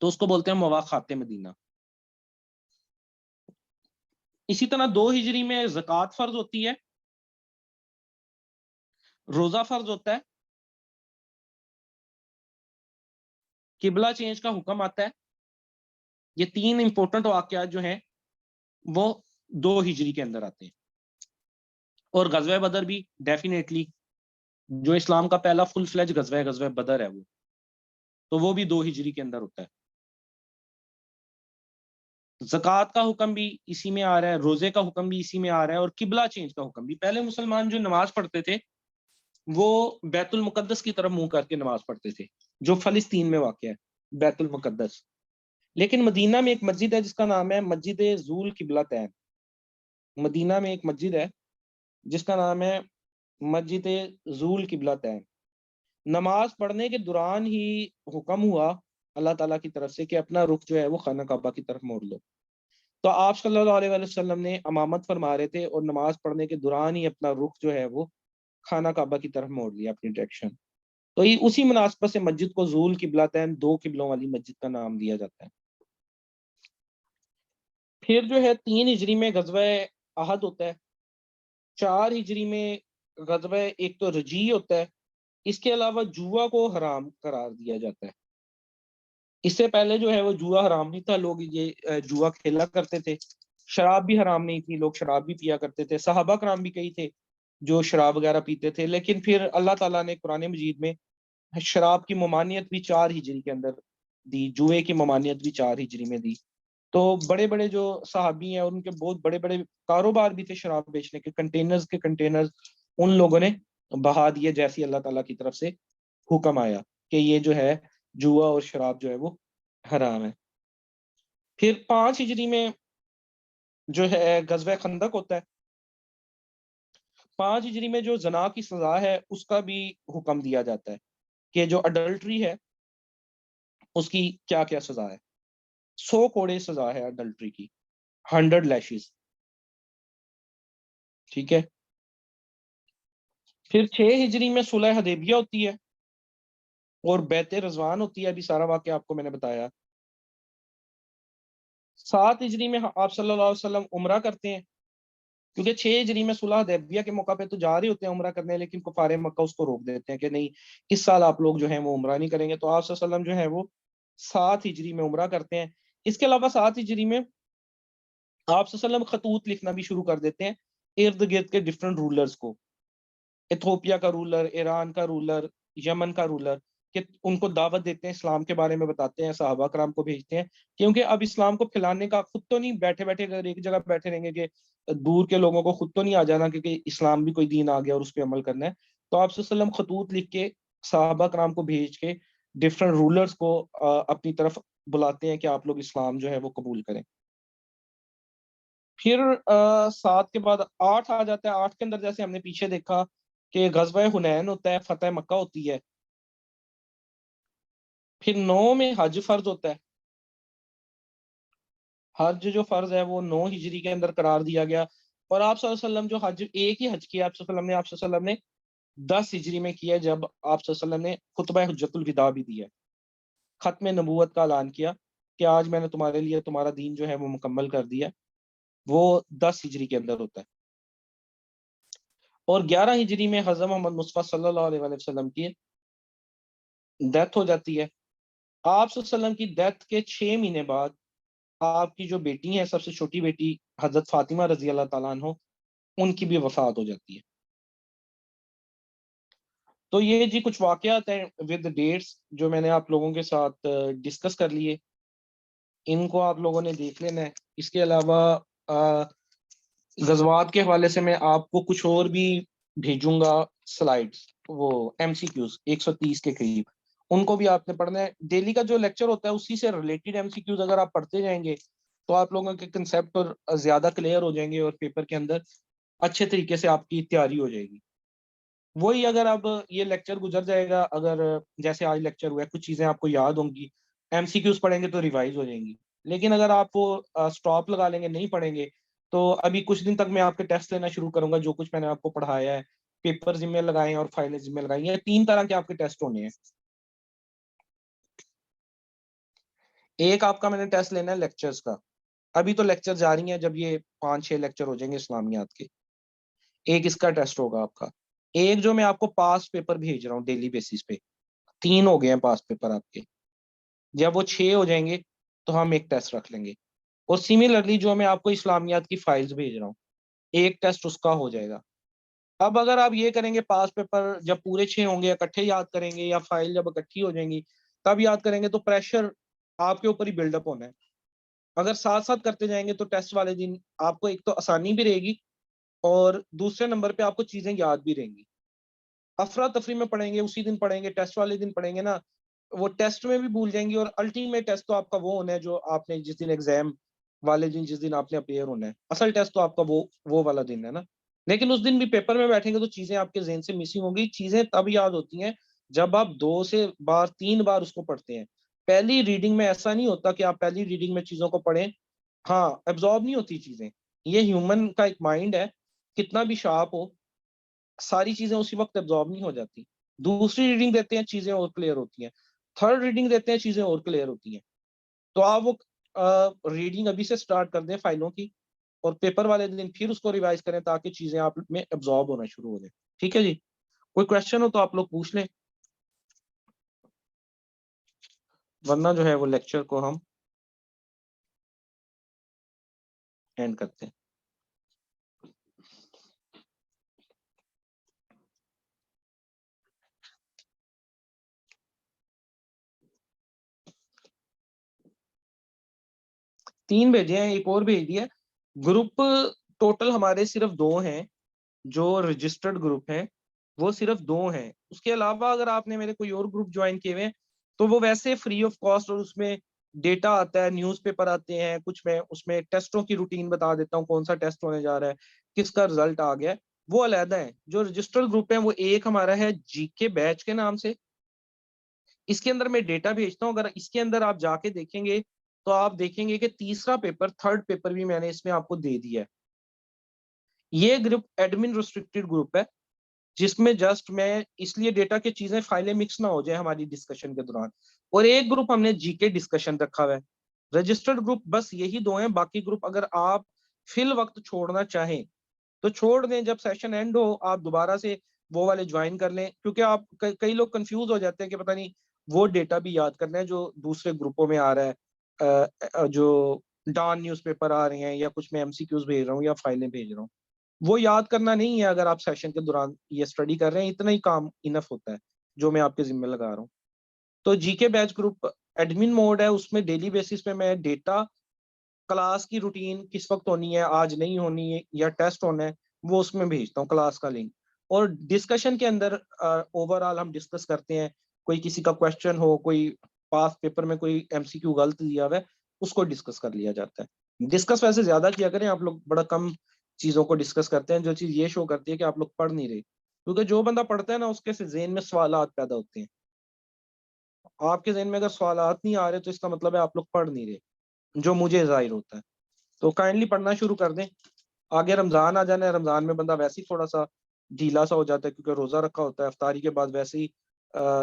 [SPEAKER 1] تو اس کو بولتے ہیں مواخات مدینہ. اسی طرح 2 ہجری میں زکوٰۃ فرض ہوتی ہے، روزہ فرض ہوتا ہے، قبلہ چینج کا حکم آتا ہے. یہ 3 امپورٹنٹ واقعات جو ہیں وہ 2 ہجری کے اندر آتے ہیں. اور غزوہ بدر بھی ڈیفینیٹلی، جو اسلام کا پہلا فل فلیج غزوہ بدر ہے وہ، تو وہ بھی 2 ہجری کے اندر ہوتا ہے. زکوٰۃ کا حکم بھی اسی میں آ رہا ہے، روزے کا حکم بھی اسی میں آ رہا ہے، اور قبلہ چینج کا حکم بھی. پہلے مسلمان جو نماز پڑھتے تھے وہ بیت المقدس کی طرف منہ کر کے نماز پڑھتے تھے، جو فلسطین میں واقع ہے بیت المقدس. لیکن مدینہ میں ایک مسجد ہے جس کا نام ہے مسجد ذو القبلتین. مدینہ میں ایک مسجد ہے جس کا نام ہے مسجد ذو القبلتین. نماز پڑھنے کے دوران ہی حکم ہوا اللہ تعالیٰ کی طرف سے کہ اپنا رخ جو ہے وہ خانہ کعبہ کی طرف موڑ لو. تو آپ صلی اللہ علیہ وسلم نے امامت فرما رہے تھے اور نماز پڑھنے کے دوران ہی اپنا رخ جو ہے وہ خانہ کعبہ کی طرف موڑ لیا، اپنی ڈائریکشن. تو یہ اسی مناسبت سے مسجد کو ذو القبلتین، 2 قبلوں والی مسجد کا نام دیا جاتا ہے. پھر جو ہے 3 ہجری میں غزوہ احد ہوتا ہے، 4 ہجری میں غزوہ ایک تو رجیع ہوتا ہے. اس کے علاوہ جوا کو حرام قرار دیا جاتا ہے. اس سے پہلے جو ہے وہ جوا حرام نہیں تھا، لوگ یہ جوا کھیلا کرتے تھے. شراب بھی حرام نہیں تھی، لوگ شراب بھی پیا کرتے تھے. صحابہ کرام بھی کئی تھے جو شراب وغیرہ پیتے تھے، لیکن پھر اللہ تعالیٰ نے قرآن مجید میں شراب کی ممانعت بھی 4 ہجری کے اندر دی، جوئے کی ممانعت بھی 4 ہجری میں دی. تو بڑے بڑے جو صحابی ہیں ان کے بہت بڑے بڑے کاروبار بھی تھے شراب بیچنے کے، کنٹینرز ان لوگوں نے بہا دیے جیسی اللہ تعالیٰ کی طرف سے حکم آیا کہ یہ جو ہے جوا اور شراب جو ہے وہ حرام ہے. پھر 5 ہجری میں جو ہے غزوہ خندق ہوتا ہے. 5 ہجری میں جو زنا کی سزا ہے اس کا بھی حکم دیا جاتا ہے کہ جو اڈلٹری ہے اس کی کیا کیا سزا ہے. 100 کوڑے سزا ہے اڈلٹری کی، 100 لیشز. ٹھیک ہے. پھر 6 ہجری میں صلح حدیبیہ ہوتی ہے اور بیعت رضوان ہوتی ہے. ابھی سارا واقعہ آپ کو میں نے بتایا. 7 ہجری میں آپ صلی اللہ علیہ وسلم عمرہ کرتے ہیں، کیونکہ 6 ہجری میں صلح حدیبیہ کے موقع پہ تو جا رہے ہوتے ہیں عمرہ کرنے، لیکن کفار مکہ اس کو روک دیتے ہیں کہ نہیں اس سال آپ لوگ جو ہیں وہ عمرہ نہیں کریں گے. تو آپ صلی اللہ علیہ وسلم جو ہے وہ 7 ہجری میں عمرہ کرتے ہیں. اس کے علاوہ 7 ہجری میں آپ صلی اللہ علیہ وسلم خطوط لکھنا بھی شروع کر دیتے ہیں ارد گرد کے ڈفرنٹ رولرز کو، ایتھوپیا کا رولر، ایران کا رولر، یمن کا رولر، کہ ان کو دعوت دیتے ہیں، اسلام کے بارے میں بتاتے ہیں، صحابہ کرام کو بھیجتے ہیں. کیونکہ اب اسلام کو پھیلانے کا خود تو نہیں بیٹھے بیٹھے اگر ایک جگہ بیٹھے رہیں گے کہ دور کے لوگوں کو خود تو نہیں آ جانا کہ اسلام بھی کوئی دین آ گیا اور اس پہ عمل کرنا ہے. تو آپ صلی اللہ علیہ وسلم خطوط لکھ کے صحابہ کرام کو بھیج کے ڈفرنٹ رولرز کو اپنی طرف بلاتے ہیں کہ آپ لوگ اسلام جو ہے وہ قبول کریں. پھر 7 کے بعد 8 آ جاتا ہے. 8 کے اندر جیسے ہم نے پیچھے دیکھا کہ غزوہ حنین ہوتا ہے، فتح مکہ ہوتی ہے. پھر 9 میں حج فرض ہوتا ہے. حج جو فرض ہے وہ 9 ہجری کے اندر قرار دیا گیا. اور آپ صلی اللہ علیہ وسلم جو حج ایک ہی حج کیا آپ صلی اللہ علیہ وسلم نے 10 ہجری میں کیا، جب آپ صلی اللہ علیہ وسلم نے خطبہ حجۃ الوداع بھی دیا، ختم نبوت کا اعلان کیا کہ آج میں نے تمہارے لیے تمہارا دین جو ہے وہ مکمل کر دیا. وہ 10 ہجری کے اندر ہوتا ہے. اور 11 ہجری میں حضرت محمد مصطفیٰ صلی اللہ علیہ وسلم کی ڈیتھ ہو جاتی ہے. آپ صلی اللہ علیہ وسلم کی ڈیتھ کے 6 مہینے بعد آپ کی جو بیٹی ہے، سب سے چھوٹی بیٹی حضرت فاطمہ رضی اللہ تعالیٰ عنہ، ان کی بھی وفات ہو جاتی ہے. تو یہ جی کچھ واقعات ہیں ود ڈیٹس جو میں نے آپ لوگوں کے ساتھ ڈسکس کر لیے. ان کو آپ لوگوں نے دیکھ لینا ہے. اس کے علاوہ غزوات کے حوالے سے میں آپ کو کچھ اور بھی بھیجوں گا سلائڈز، وہ ایم سی کیوز 130 کے قریب، ان کو بھی آپ نے پڑھنا ہے. ڈیلی کا جو لیکچر ہوتا ہے اسی سے ریلیٹڈ ایم سی کیوز اگر آپ پڑھتے جائیں گے تو آپ لوگوں کے کنسیپٹ اور زیادہ کلیئر ہو جائیں گے اور پیپر کے اندر اچھے طریقے سے آپ کی تیاری ہو جائے گی. وہی اگر اب یہ لیکچر گزر جائے گا، اگر جیسے آج لیکچر ہوا ہے کچھ چیزیں آپ کو یاد ہوں گی، ایم سی کیوز پڑھیں گے تو ریوائز ہو جائیں گی. لیکن اگر آپ وہ اسٹاپ لگا لیں گے، نہیں پڑھیں گے، تو ابھی کچھ دن تک میں آپ کے ٹیسٹ لینا شروع کروں گا. جو کچھ میں نے آپ کو پڑھایا ہے، پیپر ذمہ لگائے اور فائلیں ذمہ لگائی ہیں. 3 طرح کے آپ کے ٹیسٹ ہونے ہیں. ایک آپ کا میں نے ٹیسٹ لینا ہے لیکچرز کا، ابھی تو لیکچر جاری ہیں، جب یہ 5-6 لیکچر ہو جائیں گے اسلامیات کے، ایک اس کا ٹیسٹ ہوگا آپ کا، ایک جو میں آپ کو پاس پیپر بھیج رہا ہوں ڈیلی بیسس پہ، 3 ہو گئے ہیں پاس پیپر آپ کے، جب وہ 6 ہو جائیں گے تو ہم ایک ٹیسٹ رکھ لیں گے، اور سملرلی جو میں آپ کو اسلامیات کی فائلز بھیج رہا ہوں، ایک ٹیسٹ اس کا ہو جائے گا۔ اب اگر آپ یہ کریں گے پاس پیپر جب پورے 6 ہوں گے اکٹھے یاد کریں گے، یا فائل جب اکٹھی ہو جائیں گی تب یاد کریں گے، تو پریشر آپ کے اوپر ہی بلڈ اپ ہونا ہے۔ اگر ساتھ ساتھ کرتے جائیں گے تو ٹیسٹ والے دن آپ کو ایک تو آسانی بھی رہے گی، اور دوسرے نمبر پہ آپ کو چیزیں یاد بھی رہیں گی۔ افراتفری میں پڑھیں گے، اسی دن پڑھیں گے، ٹیسٹ والے دن پڑھیں گے نا، وہ ٹیسٹ میں بھی بھول جائیں گے، اور الٹیمیٹ ٹیسٹ تو آپ کا وہ ہونا ہے جو آپ نے جس دن ایگزام والے دن جس دن آپ نے اپیئر ہونا ہے، اصل ٹیسٹ تو آپ کا وہ والا دن ہے نا۔ لیکن اس دن بھی پیپر میں بیٹھیں گے تو چیزیں آپ کے ذہن سے مسنگ ہوگی۔ چیزیں تب یاد ہوتی ہیں جب آپ 2 سے 3 بار اس کو پڑھتے ہیں۔ پہلی ریڈنگ میں ایسا نہیں ہوتا کہ آپ پہلی ریڈنگ میں چیزوں کو پڑھیں، ہاں ایبزارب نہیں ہوتی چیزیں، یہ ہیومن کا ایک مائنڈ ہے، کتنا بھی شارپ ہو ساری چیزیں اسی وقت ایبزارب نہیں ہو جاتی۔ دوسری ریڈنگ دیتے ہیں چیزیں اور کلیئر ہوتی ہیں، تھرڈ ریڈنگ دیتے ہیں چیزیں اور کلیئر ہوتی ہیں۔ تو آپ وہ ریڈنگ ابھی سے سٹارٹ کر دیں فائلوں کی، اور پیپر والے دن پھر اس کو ریوائز کریں تاکہ چیزیں آپ میں ایبزارب ہونا شروع ہو جائیں۔ ٹھیک ہے جی، کوئی کوشچن ہو تو آپ لوگ پوچھ لیں، ورنہ جو ہے وہ لیکچر کو ہم اینڈ کرتے ہیں۔ تین بھیجے ہیں، ایک اور بھیج دیا۔ گروپ ٹوٹل ہمارے صرف 2 ہیں جو رجسٹرڈ گروپ ہیں، وہ صرف 2 ہیں۔ اس کے علاوہ اگر آپ نے میرے کوئی اور گروپ جوائن کیے ہوئے ہیں تو وہ ویسے فری آف کاسٹ، اور اس میں ڈیٹا آتا ہے، نیوز پیپر آتے ہیں کچھ، میں اس میں ٹیسٹوں کی روٹین بتا دیتا ہوں، کون سا ٹیسٹ ہونے جا رہا ہے، کس کا رزلٹ آ گیا، وہ علیحدہ ہیں۔ جو رجسٹرڈ گروپ ہیں وہ ایک ہمارا ہے جی کے بیچ کے نام سے، اس کے اندر میں ڈیٹا بھیجتا ہوں۔ اگر اس کے اندر آپ جا کے دیکھیں گے تو آپ دیکھیں گے کہ تیسرا پیپر، تھرڈ پیپر بھی میں نے اس میں آپ کو دے دیا ہے۔ یہ گروپ ایڈمن ریسٹرکٹیڈ گروپ ہے، جس میں جسٹ میں اس لیے ڈیٹا کی چیزیں فائلیں مکس نہ ہو جائیں ہماری ڈسکشن کے دوران، اور ایک گروپ ہم نے جی کے ڈسکشن رکھا ہوا ہے۔ رجسٹرڈ گروپ بس یہی 2 ہیں، باقی گروپ اگر آپ فی الوقت چھوڑنا چاہیں تو چھوڑ دیں، جب سیشن اینڈ ہو آپ دوبارہ سے وہ والے جوائن کر لیں، کیونکہ آپ کئی لوگ کنفیوز ہو جاتے ہیں کہ پتہ نہیں وہ ڈیٹا بھی یاد کرنا ہے جو دوسرے گروپوں میں آ رہا ہے، جو ڈان نیوز پیپر آ رہے ہیں، یا کچھ میں ایم سی کیوز بھیج رہا ہوں یا فائلیں بھیج رہا ہوں، وہ یاد کرنا نہیں ہے۔ اگر آپ سیشن کے دوران یہ اسٹڈی کر رہے ہیں اتنا ہی کام انف ہوتا ہے جو میں آپ کے ذمہ لگا رہا ہوں۔ تو جی کے بیچ گروپ ایڈمن موڈ ہے، اس میں ڈیلی بیسس پہ میں ڈیٹا، کلاس کی روٹین کس وقت ہونی ہے، آج نہیں ہونی ہے یا ٹیسٹ ہونا ہے، وہ اس میں بھیجتا ہوں کلاس کا لنک۔ اور ڈسکشن کے اندر اوور آل ہم ڈسکس کرتے ہیں، کوئی کسی کا کوشچن ہو، کوئی پاس پیپر میں کوئی ایم سی کیو غلط دیا ہوا ہے، اس کو ڈسکس کر لیا جاتا ہے۔ ڈسکس ویسے زیادہ کیا کریں، آپ لوگ بڑا کم چیزوں کو ڈسکس کرتے ہیں، جو چیز یہ شو کرتی ہے کہ آپ لوگ پڑھ نہیں رہے، کیونکہ جو بندہ پڑھتا ہے نا اس کے ذہن میں سوالات پیدا ہوتے ہیں۔ آپ کے ذہن میں اگر سوالات نہیں آ رہے تو اس کا مطلب ہے آپ لوگ پڑھ نہیں رہے، جو مجھے ظاہر ہوتا ہے۔ تو کائنڈلی پڑھنا شروع کر دیں، آگے رمضان آ جانا ہے، رمضان میں بندہ ویسے ہی تھوڑا سا ڈھیلا سا ہو جاتا ہے کیونکہ روزہ رکھا ہوتا ہے، افطاری کے بعد ویسے ہی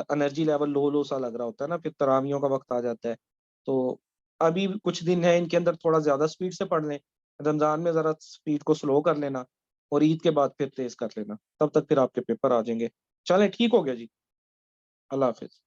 [SPEAKER 1] انرجی لیول لو سا لگ رہا ہوتا ہے نا، پھر تراویحوں کا وقت آ جاتا ہے۔ تو ابھی کچھ دن ہے ان کے اندر تھوڑا زیادہ سپیڈ سے پڑھ لیں، رمضان میں ذرا سپیڈ کو سلو کر لینا، اور عید کے بعد پھر تیز کر لینا، تب تک پھر آپ کے پیپر آ جائیں گے۔ چلیں ٹھیک ہو گیا جی، اللہ حافظ۔